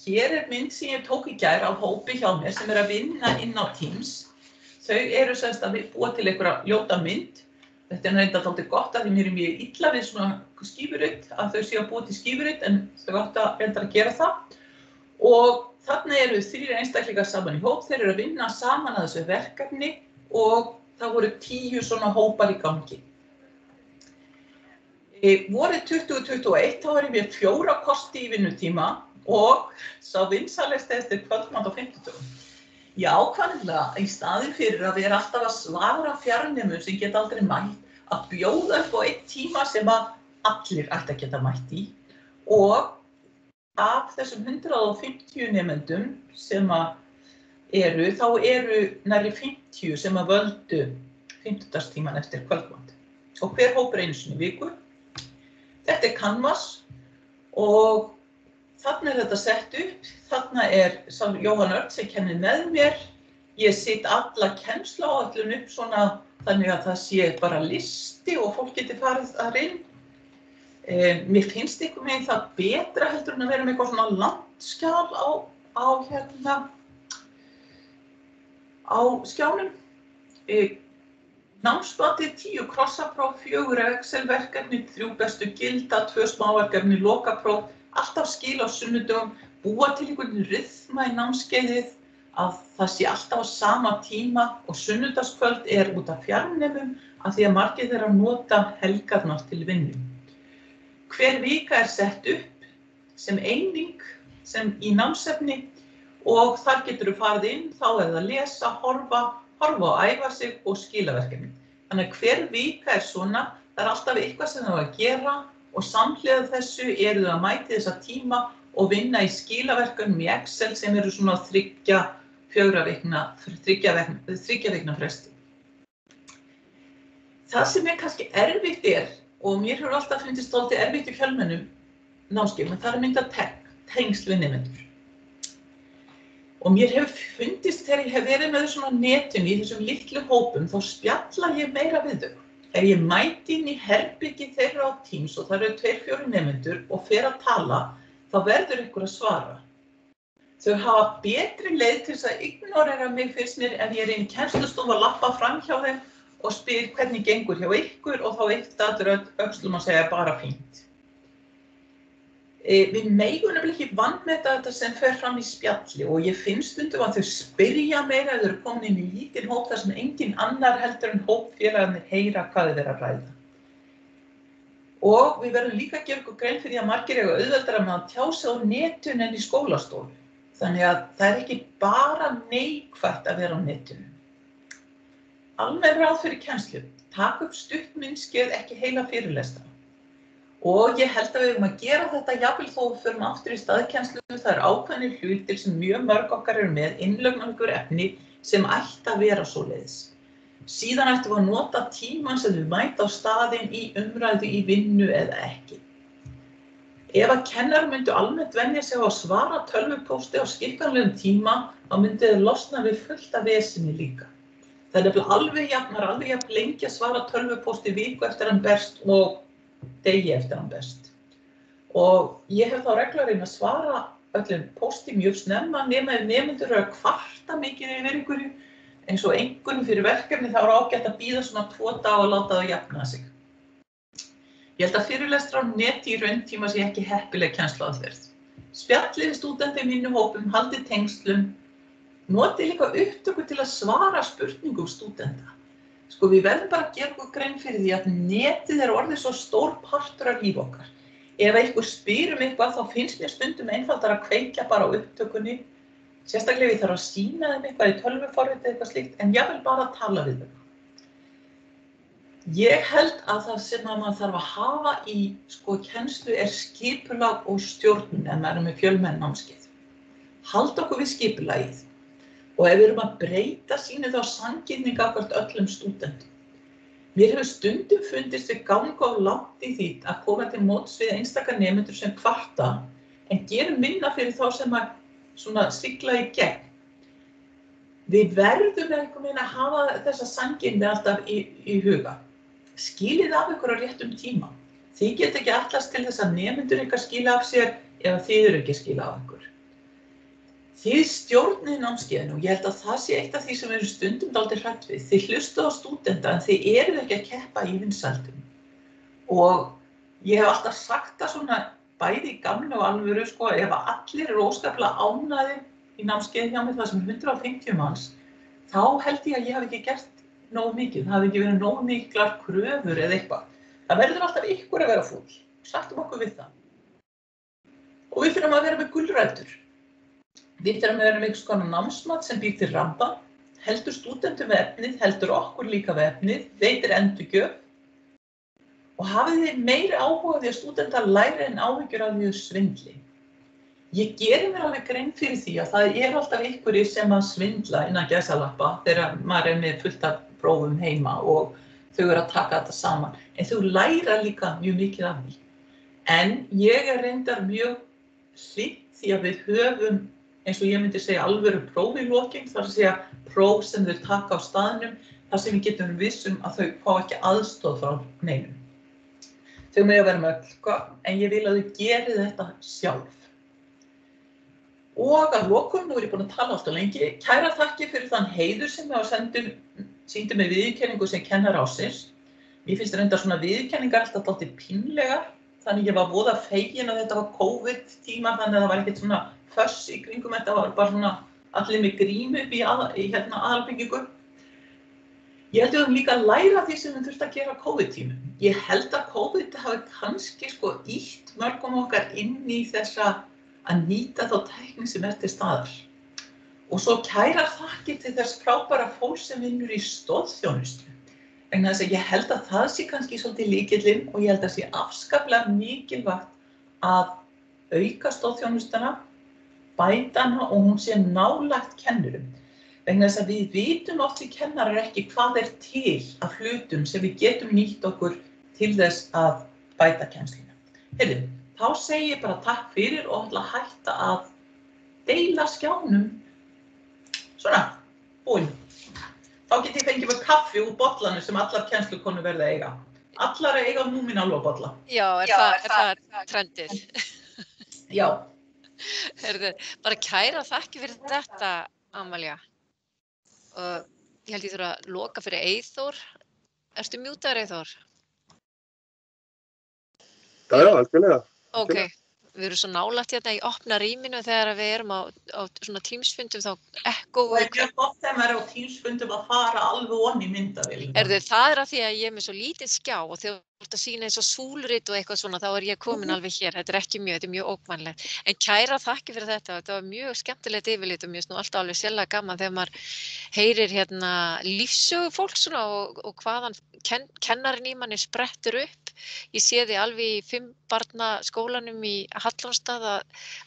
hér er mynd sem ég tók í gær á hópi hjá mér sem að vinna inn á Teams. Þau eru semst að búa til einhverja ljóta mynd. Þetta er reynda dálítið gott að því mér er mjög illa við svona skífurit, að þau séu að búa til skífurit en þau áttu að reynda að gera það. Og þarna eru 3 einstaklingar saman í hóp, þeir eru að vinna saman að þessu verkefni og það voru 10 svona hópar í gangi. Vorið 2021 þá var ég með 4 kosti í vinnutíma og sá vinsalegsti eftir kvöldmat á 50. Ég ákvað í staðinn fyrir að vera alltaf að svara fjarnemum sem geta aldrei mætt, að bjóða upp á 1 tíma sem að allir ætti að geta mætt í og af þessum 150 nemendum sem að þá eru nærri 50 sem að völdu 50. tíman eftir kvöldmat. Og hver hópur einu sinni í viku. Þetta er Canvas og þarna er þetta sett upp, þarna er Jóhann Örn sem kennir með mér. Ég set alla kennsluáætlun upp svona þannig að það sé bara listi og fólk geti farið þar inn. Mér finnst einhvern veginn það betra heldur en að vera með eitthvað svona landskjal á skjánum. Námsmatið 10 krossapróf, 4 Excel-verkefni, 3 bestu gilda, 2 smáverkefni, lokapróf, alltaf skil á sunnudögum, búa til einhvern ryþma í námskeiðið, að það sé alltaf á sama tíma og sunnudagskvöld er út af fjarnemum að því að margir þeirra nota helgarnar til vinnu. Hver vika er sett upp sem eining sem í námsefni og þar getur þú farið inn, þá er það að lesa, horfa og æfa sig og skila verkefni. Þannig að hver vika svona, það alltaf eitthvað sem það að gera og samhliða þessu eru það að mæti þessa tíma og vinna í skilaverkunum í Excel sem eru svona 3 vikna fresti. Það sem kannski erfitt og mér hefur alltaf fundist dálítið erfitt í fjölmennum námskeiðum, það að mynda tengsl við nemendur. Og mér hefur fundist þegar ég hef verið með svona netinu í þessum litlu hópum, þá spjalla ég meira við þau. Ef ég mæti inn í herbyggi þeirra á Teams og það eru 2-4 nemendur og fer að tala, þá verður ykkur að svara. Þau hafa betri leið til þess að ignorera mig fyrst mér ef ég inn í kennslustofu að lappa fram hjá þeim og spyr hvernig gengur hjá ykkur og þá yftaður öxlum að segja bara fínt. Við megum nefnilega ekki vanmeta þetta sem fer fram í spjalli og ég finn stundum að þau spyrja meira ef þau eru komin inn í lítinn hóp þar sem engin annar heldur en hópfélagarnir heyra hvað þau vera að ræða. Og við verðum líka að gera okkur grein fyrir því að margir eiga auðveldara með að tjá sig á netinu en í skólastofu. Þannig að það ekki bara neikvætt að vera á netinu. Almenn ráð fyrir kennslu, taka upp stutt myndskeið, ekki heila fyrirlestra. Og ég held að við höfum að gera þetta jafnvel þó við förum aftur í staðkennslu, það ákveðnir hlutir sem mjög mörg okkar eru með, innlögn ykkur efni sem ætti að vera svoleiðis. Síðan ættum við að nota tímann sem við mæta á staðinn í umræðu í vinnu eða ekki. Ef að kennarar myndu almennt venja sig á að svara tölvupósti á skiljanlegum tíma, þá myndu þeir losna við fullt af vesinni líka. Það alveg jafn lengi að svara tölvupósti viku eftir hann berst og degi eftir hann berst. Og ég hef þá reglulega reynt að svara öllum pósti mjög snemma nema ef nemendur eru að kvarta mikið yfir einhverju, eins og einhverjum fyrir verkefni þá er ágætt að bíða svona 2 daga og láta það jafna sig. Ég held að fyrirlestrar á neti í rauntíma sé ekki heppileg kennsluaðferð. Spjallið við stúdenta í minni hópum, haldið tengslum, notið líka upptöku til að svara spurningum stúdenta. Sko við verðum bara að gera okkur grein fyrir því að netið orðið svo stór partur af líf okkar. Ef einhver spyr eitthvað þá finnst mér stundum einfaldara að kveikja bara á upptökunni. Sérstaklega ef ég þarf að sýna þeim eitthvað í tölvuforriti eitthvað slíkt, en ég vil bara tala við þau. Ég held að það sem að maður þarf að hafa í kennslu skipulag og stjórnun en maður með fjölmenn námskeið. Halda okkur við skipulagið. Og ef við erum að breyta sínu þá sanngirni gagnvart öllum stúdentum. Mér hefur stundum fundist við ganga of langt í því að koma til móts við einstaka nemendur sem kvarta en gerum minna fyrir þá sem að svona sigla í gegn. Við verðum einhvern veginn að hafa þessa sanngirni alltaf í huga. Skilið af ykkur á réttum tíma. Þið get ekki allast til þess að nemendur ykkar skila af sér ef þið eru ekki að skila af ykkur. Þið stjórnið námskeiðinu og ég held að það sé eitt af því sem við erum stundum dálítið hrætt við. Þið hlustuð á stúdenta en þið eruð ekki að keppa í vinsældum. Og ég hef alltaf sagt það svona bæði í gamni og alvöru ef allir eru óskaplega ánægðir í námskeiði hjá mér það sem 150 manns, þá held ég að ég hafi ekki gert nógu mikið. Það hafi ekki verið nógu miklar kröfur eða eitthvað. Það verður alltaf ykkur að vera fúll. Sættum okkur við það. Og við þurfum að vera með gulrætur. Við þurfum að vera með einhvers konar námsmat sem býr til rampa, heldur stúdentum við efnið, heldur okkur líka við efnið, veitir endurgjöf og hafið þið meiri áhuga því að stúdentar læri en áhyggjur af því að svindli. Ég geri mér alveg grein fyrir því að það alltaf einhverjir sem að svindla innan gæsalappa þegar maður með fullt af prófum heima og þau eru að taka þetta saman. En þau læra líka mjög mikið af því. En ég reyndar mjög hlýtt því að við höfum eins og ég myndi segja alvöru próf í lokin, þar að segja próf sem þau taka á staðnum, þar sem við getum vissum að þau fá ekki aðstoð frá neinum. Þau mega vera með öll, en ég vil að þau geri þetta sjálf. Og að lokum, nú ég búin að tala alltaf lengi, kæra þakkir fyrir þann heiður sem ég sýndi með viðurkenningu sem kennar ársins. Mér finnst reyndar svona viðurkenningar alltaf dálítið pínlegar, þannig ég var voða fegin að þetta var COVID-tíma, þannig að það var ekkert svona föss í kringum þetta, var bara svona allir með grímu upp í aðalbyggingu. Ég held að við höfum líka að læra því sem við þurfum að gera á COVID-tímum. Ég held að COVID hafi kannski ýtt mörgum okkar inn í þessa að nýta þá tækni sem til staðar. Og svo kærar þakkir til þess frábæra fólk sem vinnur í stoðþjónustu. vegna þess að ég held að það sé kannski svolítið lykillinn og ég held að sé afskaplega mikilvægt að auka stoðþjónustuna, bæta hana og hún sé nálægt kennurum. Vegna þess að við vitum oft við kennarar ekki hvað til af hlutum sem við getum nýtt okkur til þess að bæta kennsluna. Heyrðu, þá segi ég bara takk fyrir og ætla að hætta að deila skjánum. Svona, búin. Þá get ég fengið með kaffi úr bollanu sem allar kennslukonur verða að eiga. Allar að eiga Númínálva-bolla. Já, er það trendið? Já. Heyrðu, bara kæra þakki fyrir þetta, Amalía. Og ég held ég þurfa að loka fyrir Eyþór. Ertu mjútaður, Eyþór? Já, algjörlega. Ok, við erum svo nálægt hérna í opna rýminu þegar við erum á svona Teams-fundum þá ekko. Það mjög gott þegar maður á Teams-fundum að fara alveg onni í myndavélina. Það af því að ég er með svo lítið skjá og þegar þú ert að sýna eins og súlrit og eitthvað svona, þá er ég komin alveg hér. Þetta er mjög ógnvænlegt. En kæra þakki fyrir þetta var mjög skemmtilegt yfirlit og mér finnst nú alltaf alveg sérlega gaman þegar maður heyrir hérna lífssögu fólk svona og hvaðan kennarinn í manni sprettur upp. Ég sé því alveg í 5 barna skólanum í Hallormsstað að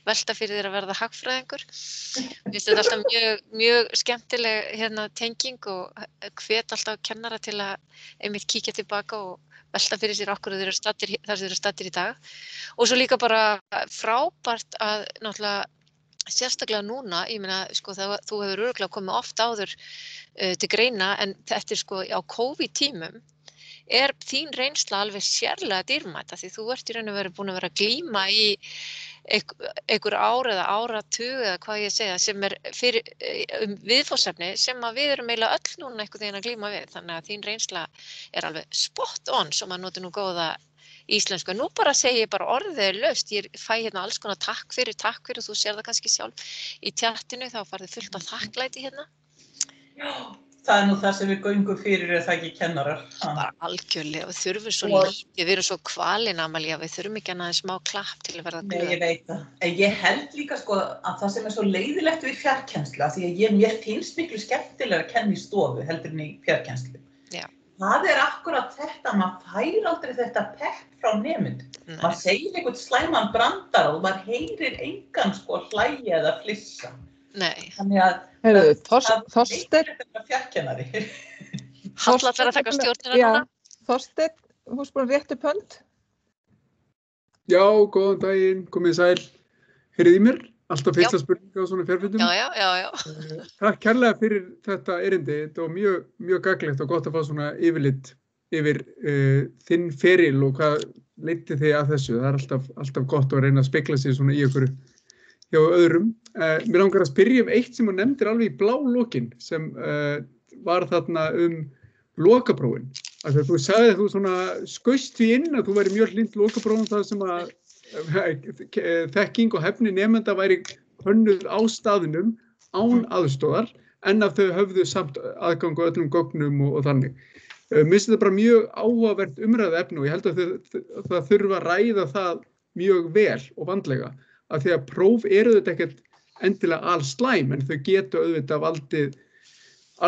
velta fyrir þér að verða hagfræðingur. Mér finnst þetta alltaf mjög skemmtileg tenging og hvet alltaf kennara til að einmitt kíkja tilbaka og velta fyrir sér okkur þar sem þeir eru staddir í dag. Og svo líka bara frábært að náttúrulega sérstaklega núna, ég meina sko þú hefur örugglega komið oft áður til greina en þetta er sko á COVID-tímum þín reynsla alveg sérlega dýrmæt af því þú ert í raun og veru búin að vera að glíma í einhver ár eða áratug eða hvað ég segja sem fyrir viðfangsefni sem að við erum eiginlega öll núna einhvern veginn að glíma við þannig að þín reynsla alveg spot on sem að nota nú góða íslensku. Nú bara segi ég bara orðið laust, ég fæ hérna alls konar takk fyrir, þú sér það kannski sjálf í tjattinu, þá farið fullt af þakklæti hérna. Já, það nú það sem við göngum fyrir það ekki kennarar. Bara algjörlega, við þurfum svo lítið, við erum svo kvalin Amalía, við þurfum ekki annað en smá klapp til að verða glöð. Nei, ég veit það. En ég held líka sko að það sem svo leiðilegt við fjarkennslu, því að mér finnst miklu skemmtilega að kenna í stofu heldur en í fjarkennslu. Já. Það akkúrat þetta, maður fær aldrei þetta pepp frá nemendum. Maður segir einhvern slæman brandara og maður heyrir engan sko hlæja eða flissa. Nei. Þannig að Þorsteinn fjarkennari. Halla ætlar að taka stjórnina núna. Þorsteinn, þú erst búin að rétta upp hönd. Já, góðan daginn, komið sæl. Heyrið í mér? Alltaf fyrsta spurninga á svona fjarfundum. Já. Takk kærlega fyrir þetta erindi. Þetta var mjög gagnlegt og gott að fá svona yfirlit yfir þinn feril og hvað leiddi þig að þessu. Það er alltaf gott að reyna að spegla sig svona í ykkur hjá öðrum. Mér langar að spyrja eitt sem þú nefndir alveg í blálokin sem var þarna lokaprófin. Þegar þú sagði að þú svona skaust því inn að þú væri mjög hlynnt lokaprófum það sem að þekking og hæfni nemenda væri hönnuð á staðnum án aðstoðar en að þau höfðu samt aðgang á öllum gögnum og þannig. Mér finnst þetta bara mjög áhugavert umræðuefni og ég held að það þurfa að ræða það mjög vel og vandlega af því að próf eru þetta ekkert endilega alslæm en þau geta auðvitað valdið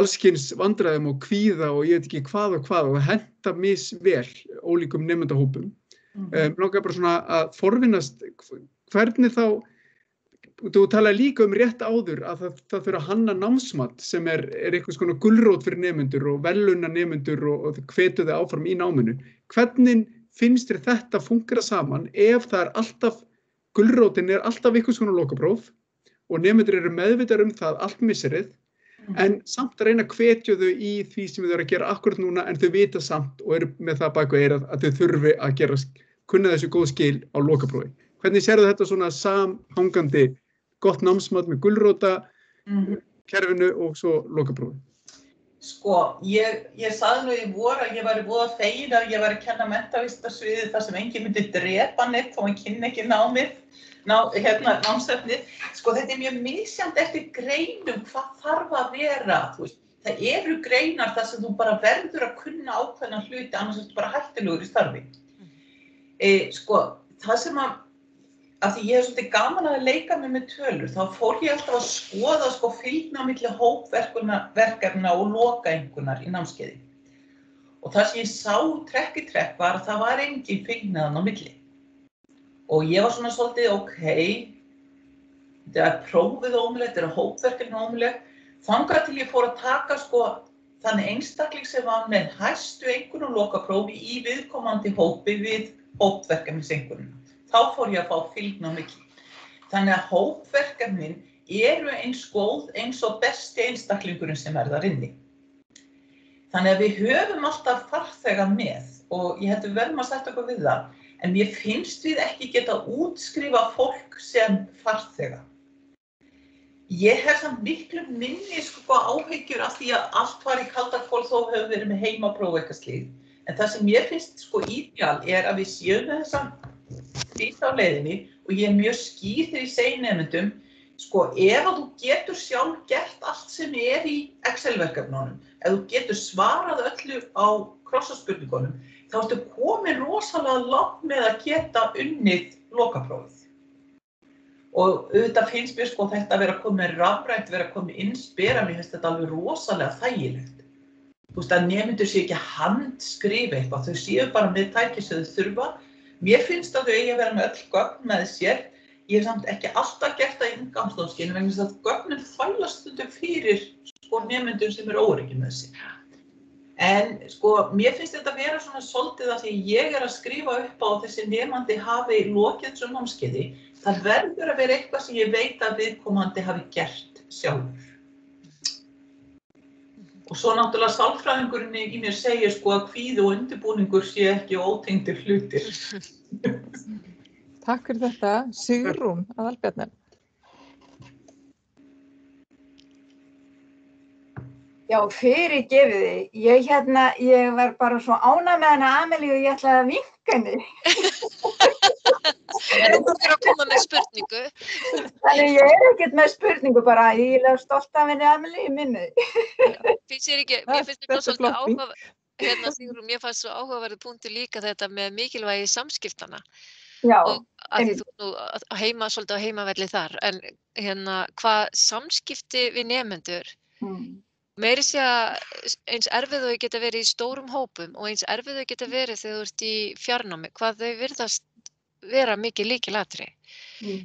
allskyns vandræðum og kvíða og ég veit ekki hvað og henta misvel ólíkum nemendahópum. Mér langar bara svona að forvinnast hvernig þá, þú talaði líka rétt áður að það þurfa að hanna námsmat sem er einhvers konar gulrót fyrir nemendur og verðlauna nemendur og hvetu þau áfram í náminu. Hvernig finnst þér þetta fungera saman ef það alltaf, gulrótin alltaf einhvers konar lokapróf og nemendur eru meðvitaðir það allt missirið en samt að reyna að hvetja þau í því sem þau eru að gera akkurat núna en þau vita samt og eru með það bak við eyrað að þau þurfi að kunna þessu góð skil á lokaprófi. Hvernig sérðu þetta svona samhangandi gott námsmat með gulróta kerfinu og svo lokaprófi? Sko, ég sagði nú í vor að ég væri voða fegin að ég væri að kenna menntavísindasviðið þar sem enginn myndi drepa neitt þó hann kynni ekki námsefnið. Sko, þetta er mjög misjafnt eftir greinum hvað þarf að vera, þú veist. Það eru greinar þar sem þú bara verður að kunna ákveðna hluti, annars ertu bara hættulegur í starfi. Sko, það sem að því ég svolítið gaman að leika með tölur, þá fór ég alltaf að skoða fylgni á milli hópverkefna og lokaeinkunnar í námskeiði. Og það sem ég sá trekk í trekk var að það var engin fylgnaðan á milli. Og ég var svona svolítið, þetta er prófið ómulegt, þetta er hópverkefni ómulegt. Þangað til ég fór að taka þannig einstakling sem var með hæstu einkunn og lokaprófi í viðkomandi hópi við hópverkefniseinkunnina. Þá fór ég að fá fylgni á milli. Þannig að hópverkefnin eru eins góð eins og besti einstaklingurinn sem þar inni. Þannig að við höfum alltaf farþega með og ég held við verðum að sætta okkur við það, en mér finnst við ekki geta útskrifa fólk sem farþega. Ég hef samt miklu minni áhyggjur af því að allt var í kaldakol þó hefur verið með heimapróf eitthvað slíkt. En það sem mér finnst ídeal er að við séum með þessa bit á leiðinni og ég er mjög skýr þegar ég segi nemendum, ef að þú getur sjálf gert allt sem er í Excel-verkefnunum, ef þú getur svarað öllu á krossaspurningunum, þá ertu komin rosalega langt með að geta unnið lokaprófið. Og auðvitað finnst mér þetta að vera komið rafrænt, vera komið innspera, mér finnst þetta alveg rosalega þægilegt. Þú veist að nemendur sé ekki að handskrifa eitthvað, þau séu bara með tæki sem þau þurfa. Mér finnst að þau eigi að vera með öll gögn með sér. Ég hef samt ekki alltaf gert það í inngangsnámskeiðinu vegna þess að gögnin þvælast stundum fyrir nemendum sem eru óöruggir með sér. En mér finnst þetta vera svona svolítið að því ég er að skrifa upp á þessi nemandi hafi lokið þessu námskeiði, það verður að vera eitthvað sem ég veit að viðkomandi hafi gert sjálfur. Og svo náttúrulega sálfræðingurinn í mér segir að kvíði og undirbúningur sé ekki ótengdir hlutir. Takk fyrir þetta. Sigrún Aðalbjarnir. Já, fyrirgefiði. Ég var bara svo ánægð með hana Amelíu og ég ætlaði að vinka henni. Þú fyrir að koma með spurningu. Þannig ég er ekkert með spurningu, bara ég er stolt af henni Amelíu minni. Finnst þér ekki, mér finnst þetta svolítið áhugaverð, Sigrún, mér fannst svo áhugaverður punktur líka þetta með mikilvægi samskiptana. Já. Og að því þú svolítið á heimavelli þar, en hvað samskipti við nemendur, meiri sé að eins erfið þau geta verið í stórum hópum og eins erfið þau geta verið þegar þú ert í fjarnámi, hvað þau virðast vera mikið lykilatriði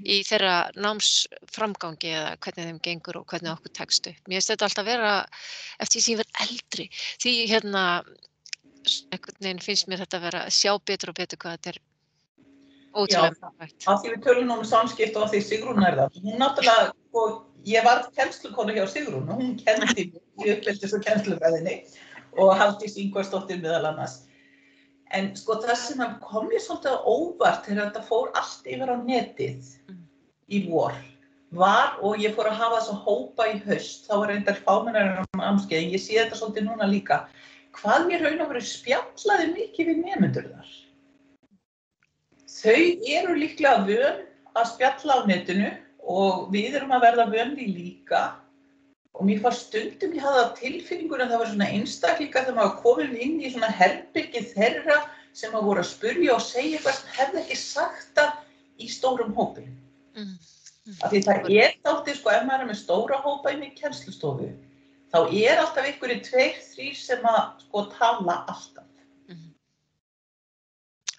í þeirra námsframgangi eða hvernig þeim gengur og hvernig okkur tekst upp. Mér finnst þetta alltaf vera eftir því sem ég verð eldri. Því einhvern veginn finnst mér þetta vera að sjá betur og betur hvað þetta er ótrúlega mikilvægt. Af því við tölum nú samskipt og af því Sigrún er það. Hún náttúrulega, ég var kennslukona hjá Sigrún og hún kenndi í uppeldis- og kennslufræðinni og Haldís Ingvarsdóttir meðal annars. En það sem kom mér svolítið á óvart þegar þetta fór allt yfir á netið í vor var, og ég fór að hafa þessa hópa í haust, þá var reyndar fámennari námskeið, en ég sé þetta svolítið núna líka, hvað mér raun og veru spjallaði mikið við nemendur þar. Þau eru líklega vön að spjalla á netinu og við erum að verða vön því líka. Og mér fannst stundum ég hafði á tilfinningunni að það var svona einstaklingar þegar maður komið inn í svona herbergið þeirra sem maður voru að spurja og segja eitthvað sem hefði ekki sagt það í stórum hópi. Af því það er dálítið, ef maður er með stóra hópa inn í kennslustofu, þá er alltaf einhverjir 2-3 sem að tala alltaf.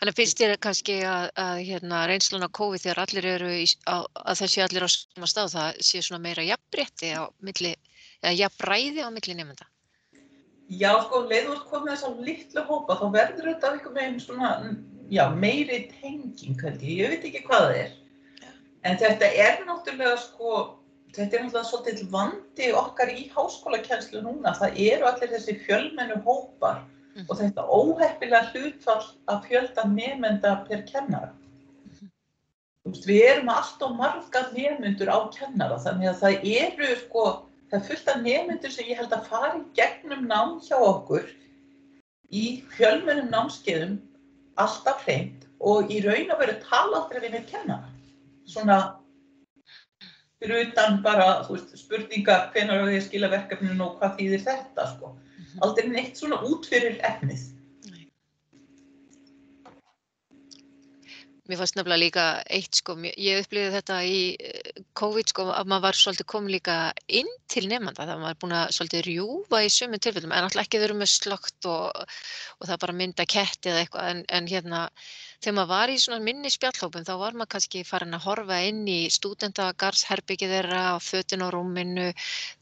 Þannig finnst þér kannski að reynslan á COVID þegar allir eru að það sé allir á sama stað, það sé svona meira jafnrétti á milli, eða jafnræði á milli nemenda? Já, leið þú ert komið þess að litlu hópa, þá verður þetta einhvern veginn svona, meiri tenging, held ég veit ekki hvað það er. En þetta er náttúrulega, svolítið vandi okkar í háskólakennslu núna, það eru allir þessi fjölmennu hópar. Og þetta óheppilega hlutfall af fjölda nemenda per kennara. Við erum allt of marga nemendur á kennara, þannig að það eru það er fullt af nemendur sem ég held að fara í gegnum nám hjá okkur í fjölmennum námskeiðum alltaf hreint og í raun og veru tala aldrei við með kennara. Svona fyrir utan bara spurningar hvenær á því að skila verkefninu og hvað þýðir þetta Aldrei neitt svona út fyrir efnið. Mér fannst nefnilega líka eitt, ég upplifði þetta í COVID sko, að maður var svolítið komin líka inn til nemanda, það var búin að svolítið rjúfa í sumum tilfellum, en náttúrulega ekki verið með slökkt og það bara mynda ketti eða eitthvað, en þegar maður var í svona minni spjallhópum, þá var maður kannski farin að horfa inn í stúdentagarðsherbergið þeirra og fötin á rúminu,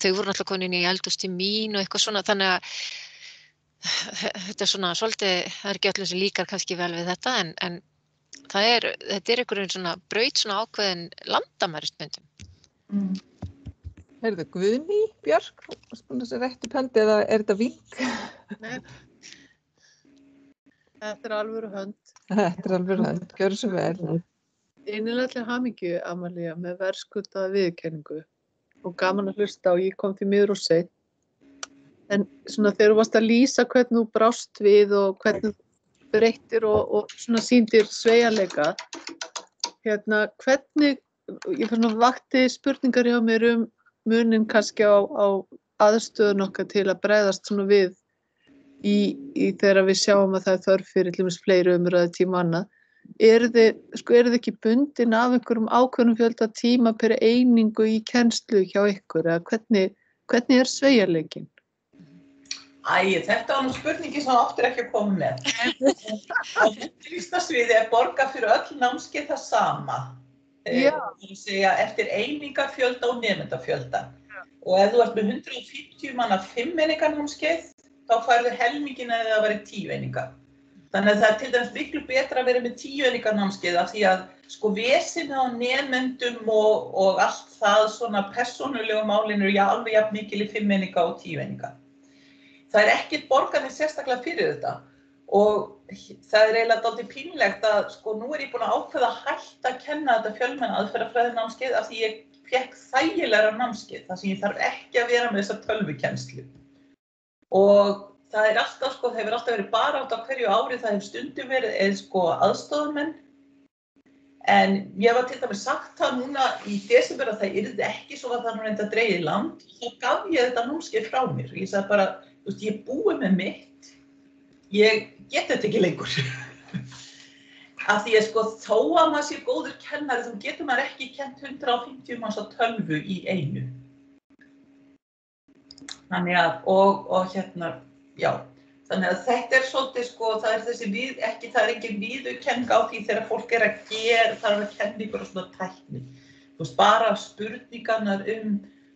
þau voru náttúrulega komin inn í eldhús til mín og eitthvað svona, þannig að þetta svona svolítið, það ekki öllum sem líkar kannski vel við þetta, en þetta einhverjum svona braut svona ákveðin landamærisbundum. Heyrðu, Guðný Björk, spuna sér rétt upp hendi eða þetta vink? Nei. Þetta alvöru hönd. Þetta alvöru hönd, gjörðu svo vel. Innilega til hamingju, Amalía, með verðskuldaða viðurkenningu og gaman að hlusta og ég kom því miður og seint. En svona þegar þú varst að lýsa hvernig þú brást við og hvernig breyttir og svona sýndir sveigjanleika, hvernig, ég vakti spurningar hjá mér munin kannski á aðstöðun okkar til að bregðast svona við í þegar við sjáum að það þörf fyrir til dæmis fleiri umræðu tíma annað. Eru þið ekki bundin af einhverjum ákveðnum fjölda tíma per einingu í kennslu hjá ykkur, eða hvernig sveigjanleikinn? Þetta var nú spurningi sem áttir ekki að koma með. Á undirvísnarsviði borgað fyrir öll námskeið það sama. Segja, eftir einingafjölda og nemendafjölda. Og ef þú ert með 150 manna 5 eininga námskeið, þá færðu helmingin eða það væri 10 eininga. Þannig að það til dæmis miklu betra að vera með 10 eininga námskeið af því að sko vesinni á nemendum og allt það svona persónulegu málinu alveg jafn mikil í 5 eininga og 10 eininga. Það ekkert borgað mig sérstaklega fyrir þetta og það eiginlega dálítið pínlegt að sko nú ég búin að ákveða að hætta að kenna þetta fjölmenna aðferðafræði námskeið af því ég fékk þægilegra námskeið þar sem ég þarf ekki að vera með þessa tölvukennslu. Og það alltaf sko, það hefur alltaf verið bara átt á hverju ári, það hefur stundum verið sko aðstoðarmenn. En ég var til dæmis sagt það núna í desember að það yrði ekki svo að það nú reynda að dregið í land og þá gaf ég þetta námskeið frá mér. Ég sagði bara, ég búi með mitt, ég get þetta ekki lengur. Af því að sko þó að maður sé góður kennari, þá getur maður ekki kennt 150 manns á tölvu í einu. Þannig að, þannig að þetta svolítið sko, það engin viðurkenning á því þegar fólk að gera, það að kenna ykkur á svona tækni. Þú veist, bara spurningarnar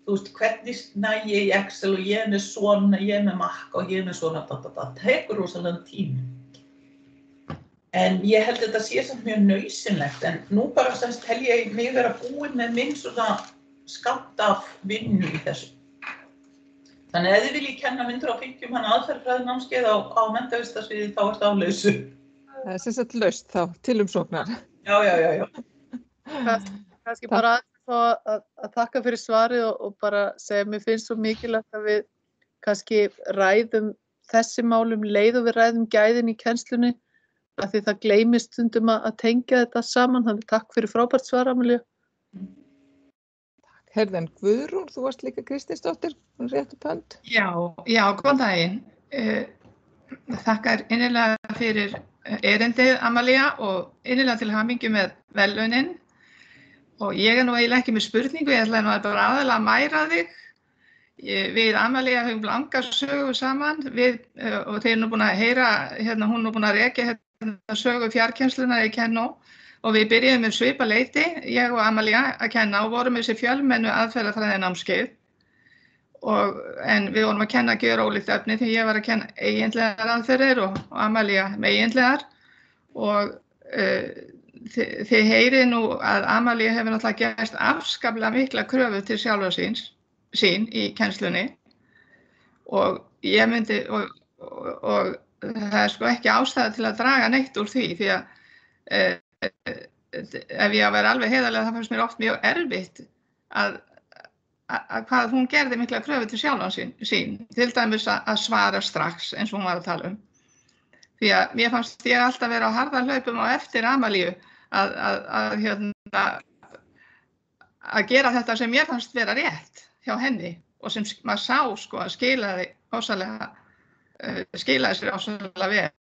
hvernig næ ég í Excel og ég með svona, ég með Mac og ég með svona, það tekur rosalega tíma. En ég held að þetta sé samt mjög nauðsynlegt, en nú bara tel ég mig vera búin með minn svona skammt af vinnu í þessu. Þannig að ef þið viljið kenna 150 manna aðferðafræði námskeið á menntavísindasviði þá það á lausu. Það sem sagt laust þá, til umsóknar. Já. Kannski bara að þakka fyrir svarið og bara segja, mér finnst svo mikilvægt að við kannski ræðum þessi málum leið og við ræðum gæðin í kennslunni, af því það gleymist stundum að tengja þetta saman, þannig takk fyrir frábært svar, Amalía. Herðan Guðrún, þú varst líka Kristinsdóttir, rétt upp hönd. Já, góðan daginn. Þakka innilega fyrir erindið, Amalía, og innilega til hamingju með verðlaunin. Og ég nú eiginlega ekki með spurningu, ég ætlaði nú bara aðalega að mæra þig. Við Amalía höfum langa sögu saman, og þeir nú búin að heyra, hún nú búin að rekja sögu fjarkennslunar í Kennó. Og við byrjuðum með svipa leyti, ég og Amalía, að kenna og vorum með þessi fjölmennu aðferðafræði námskeið. En við vorum að kenna gjörólíkt efni því ég var að kenna eigindlegar aðferðir og Amalía með eigindlegar. Og þið heyrið nú að Amalía hefur náttúrulega gert afskaplega mikla kröfu til sjálfa sín í kennslunni. Og ég myndi, og það sko ekki ástæða til að draga neitt úr því því að ef ég að vera alveg heiðarlega það fannst mér oft mjög erfitt að hvað hún gerði mikla kröfu til sjálfan sín, til dæmis að svara strax eins og hún var að tala um. Því að mér fannst ég alltaf vera á harðarhlaupum á eftir Amalíu að gera þetta sem mér fannst vera rétt hjá henni og sem maður sá sko að skilaði sér ásalega vel.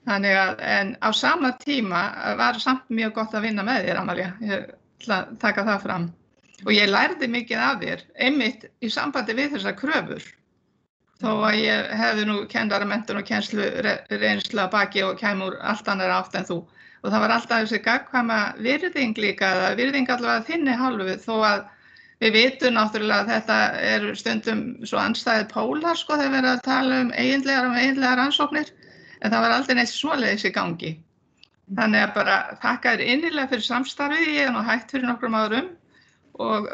Þannig að, en á sama tíma var samt mjög gott að vinna með þér, Amalía. Ég ætla að taka það fram. Og ég lærði mikið af þér, einmitt í sambandi við þessar kröfur. Þó að ég hefði nú kennaramenntun og kennslu reynslu að baki og kæmi úr allt annar átt en þú. Og það var alltaf þessi gagnkvæma virðing líka, eða virðing allavega þinni hálfu, þó að við vitum náttúrulega að þetta eru stundum svo andstæðir pólar, sko, þegar við erum að tala eiginlegar rannsóknir, en það var aldrei neitt svoleiðis í gangi. Þannig að bara þakka þér innilega fyrir samstarfið, ég nú hætt fyrir nokkrum árum og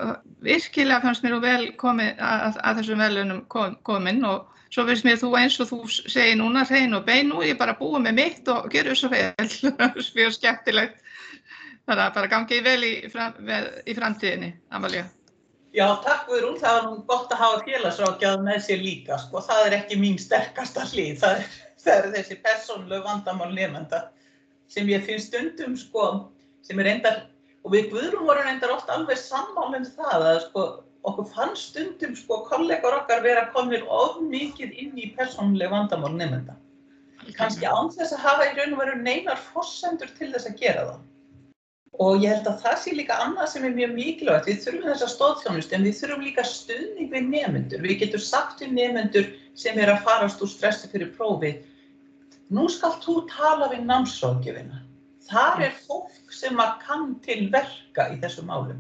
virkilega fannst mér vel komið að þessum verðlaunum komin og svo finnst mér þú eins og þú segir núna hrein og bein nú, ég bara búið með mitt og gjörðu svo vel, mjög skemmtilegt. Þannig að bara gangi vel í framtíðinni, Amalía. Já, takk Guðrún, það var nú gott að hafa félagsráðgjafar með sér líka, sko, það er ekki mín sterkasta hlið, það er þessi persónulegu vandamál nemenda sem ég finn stundum, sko, sem reyndar, og við Guðrún vorum reyndar oft alveg sammála það að, sko, okkur fann stundum, sko, kollegar okkar vera komnir of mikið inn í persónulegu vandamál nemenda. Kannski án þess að hafa í raun og veru neinar forsendur til þess að gera það. Og ég held að það sé líka annað sem er mjög mikilvægt. Við þurfum þessa stoðþjónustu en við þurfum líka stuðning við nemendur. Við getum sagt við nemendur sem að farast úr stressi fyrir prófi, nú skalt þú tala við námsráðgjöfina. Þar er fólk sem að kann til verka í þessum málum.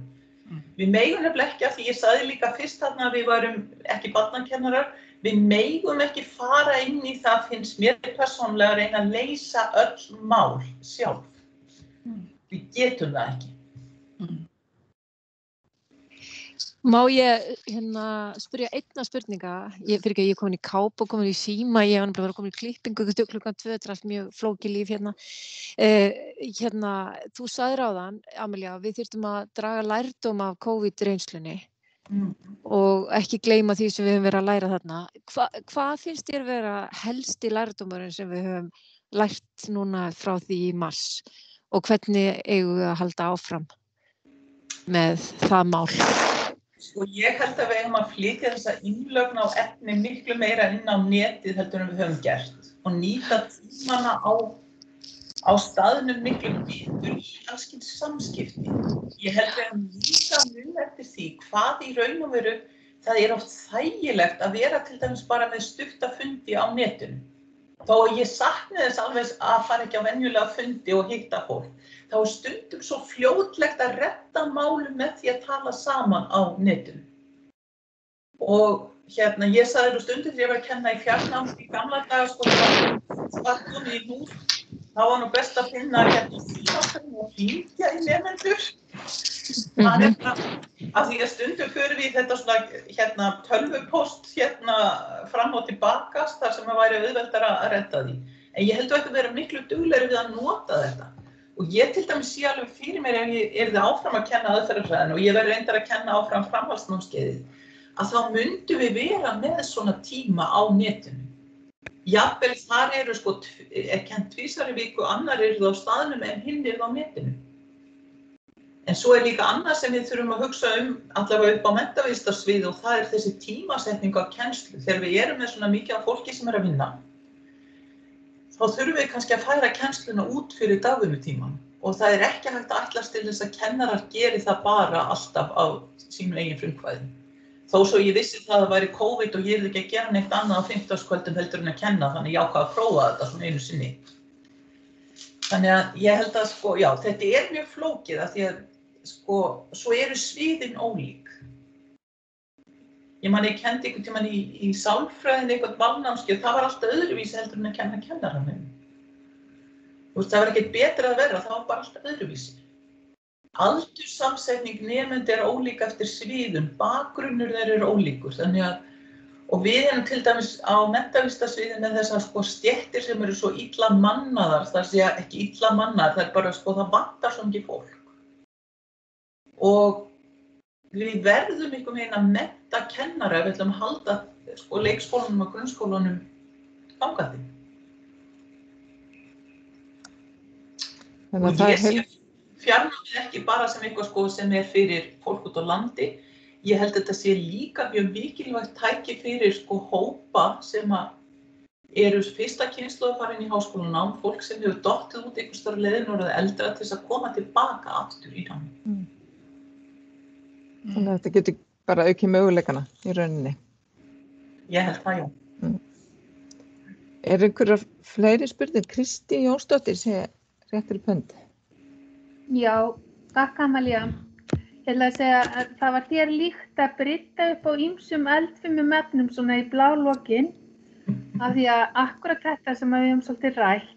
Við megum nefnilega ekki, af því ég sagði líka fyrst þarna að við varum ekki barnakennarar, við megum ekki fara inn í það, finnst mér persónulega, að reyna að leysa öll mál sjálf. Við getum það ekki. Má ég spyrja einna spurninga? Ég komin í káp og komin í síma, ég var bara komin í klippingu klukkan 2, þetta er allt mjög flókið líf hérna. Þú sagðir áðan, Amalía, við þyrftum að draga lærdóm af COVID-reynslunni og ekki gleyma því sem við höfum verið að læra þarna. Hvað finnst þér vera helsti lærdómurinn sem við höfum lært núna frá því í mars? Og hvernig eigum við að halda áfram með það mál? Sko ég held að við eigum að flytja þessa innlögn á efni miklu meira inn á netið heldur en við höfum gert og nýta tímana á staðnum miklu betur í alls kyns samskipti. Ég held að við höfum líka mun eftir því hvað í raun og veru það er oft þægilegt að vera til dæmis bara með stutta fundi á netinu. Þó að ég sakni þess alveg að fara ekki á venjulega fundi og hitta fólk, þá er stundum svo fljótlegt að redda málum með því að tala saman á netinu. Og ég sagði nú stundum þegar ég var að kenna í fjarnámi í gamla daga, sko, það var komið í núr, þá var nú best að finna símaskrá og hringja í nemendur. Það er bara, af því að stundum förum við þetta svona tölvupóst fram og tilbaka þar sem það væri auðveldara að redda því. En ég held að þetta vera miklu duglegri við að nota þetta. Og ég til dæmis sé alveg fyrir mér ef ég yrði áfram að kenna aðferðafræðina og ég verði reyndar að kenna áfram framhaldsnámskeiðið, að þá myndum við vera með svona tíma á netinu. Jafnvel þar eru kennt tvisvar í viku, annar eru á staðnum en hinn eru á netinu. En svo er líka annað sem við þurfum að hugsa allavega upp á menntavísindarsviði og það er þessi tímasetning á kennslu. Þegar við erum með svona mikið af fólki sem er að vinna, þá þurfum við kannski að færa kennsluna út fyrir dagvinnutíman og það er ekki hægt að ætlast til þess að kennarar geri það bara alltaf á sínum eigin frumkvæði. Þó svo ég vissi það að væri COVID og ég yrði ekki að gera neitt annað á 50-kvöldum heldur en að kenna, þannig ég ákvað að prófa þetta svona einu sinni. Þannig að ég held að þetta er mjög flókið af því að svo eru sviðin ólík. Ég man ég kenndi einhvern tímann í sálfræðinni eitthvað valnámskeið og það var alltaf öðruvísi heldur en að kenna kennaranum. Það var ekkert betra að vera, það var bara alltaf öðruvísi. Aldurssamsetning nemenda er ólík eftir sviðum, bakgrunnur þeirra er ólíkur. Þannig að, og við erum til dæmis á menntavísindasviði með þessar stéttir sem eru svo illa mannaðar, það sé ekki illa mannaðar, það er bara það vantar svo mikið fólk. Og við verðum einhvern veginn að mennta kennara ef við ætlum að halda leikskólanum og grunnskólanum gangandi. Og ég sé fjarnámið ekki bara sem eitthvað sem er fyrir fólk út á landi. Ég held að þetta sé líka mjög mikilvægt tæki fyrir hópa sem eru fyrsta kynslóð að fara inn í háskólanám, fólk sem hefur dottið út einhvers staðar á leiðinni og orðið eldra til þess að koma tilbaka aftur í námið. Þannig að þetta getur bara aukið möguleikana í rauninni. Ég held það, já. Einhverjar fleiri spurning? Kristín Jónsdóttir sé réttur í pönd. Já, takk Amalía. Ég ætla að segja að það var þér líkt að brydda upp á ýmsum eldfimum efnum svona í blálokin af því að akkurat þetta sem við höfum svolítið rætt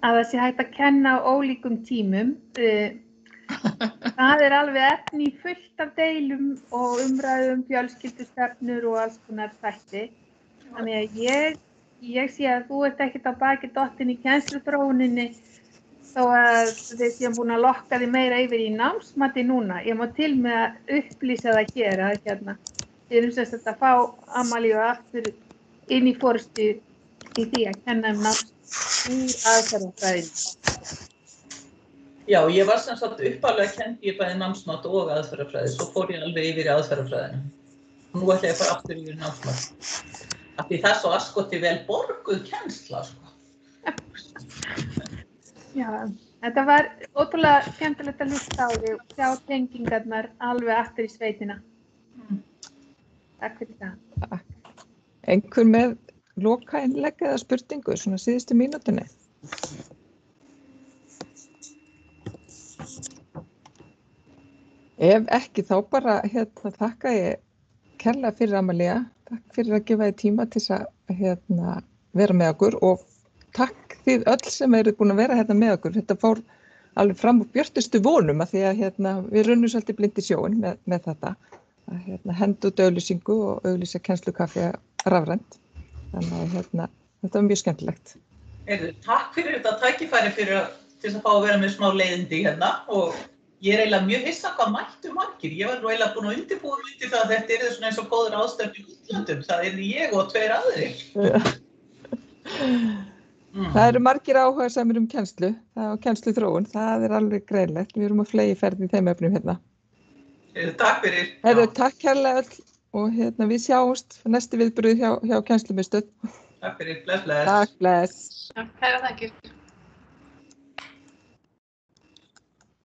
að það sé hægt að kenna á ólíkum tímum. Það alveg efni fullt af deilum og umræðum, fjölskyldustefnur og alls konar þætti. Þannig að ég sé að þú ert ekkert á baki dottin í kennsluþróuninni þó að þið séum búin að lokka þið meira yfir í námsmati núna. Ég má til með að upplýsa það hér að hérna. Við erum sem sagt að fá Amalíu aftur inn í forystu í því að kenna náms í aðferðafræðinni. Já, ég var sem sagt upphaflega kenndi ég bæði námsmat og aðferðafræði, svo fór ég alveg yfir í aðferðafræðina. Og nú ætla ég að fara aftur yfir í námsmat. Af því það er svo askoti vel borguð kennsla, sko. Já, þetta var ótrúlega skemmtilegt að hlusta á þig og sjá tengingarnar alveg aftur í sveitina. Takk fyrir það. Einhver með lokainnlegg eða spurningu, svona síðustu mínútunni? Ef ekki, þá bara þakka ég kærlega fyrir Amalía. Takk fyrir að gefa þið tíma til að vera með okkur og takk þið öll sem eru búin að vera hérna með okkur. Þetta fór alveg fram úr björtustu vonum að því að við runnum svolítið blind í sjóinn með þetta. Að henda út auglýsingu og auglýsa kennslukaffi rafrænt. Þannig að þetta var mjög skemmtilegt. Takk fyrir þetta tækifæri til að fá að vera með smá leiðindi hérna og ég eiginlega mjög hissa hvað mættu margir. Ég var nú eiginlega búin að undirbúa undir það að þetta svona eins og góður ástæður í útlöndum. Það ég og 2 aðrir. Það eru margir áhugasamir kennslu og kennsluþróun. Það alveg greinlegt. Við erum á fleygiferð í þeim efnum hérna. Takk fyrir. Takk kærlega öll og við sjáumst næstu viðburð hjá kennslumiðstöð. Takk fyrir. Bless, bless. Takk, bless. Kæra þakkir.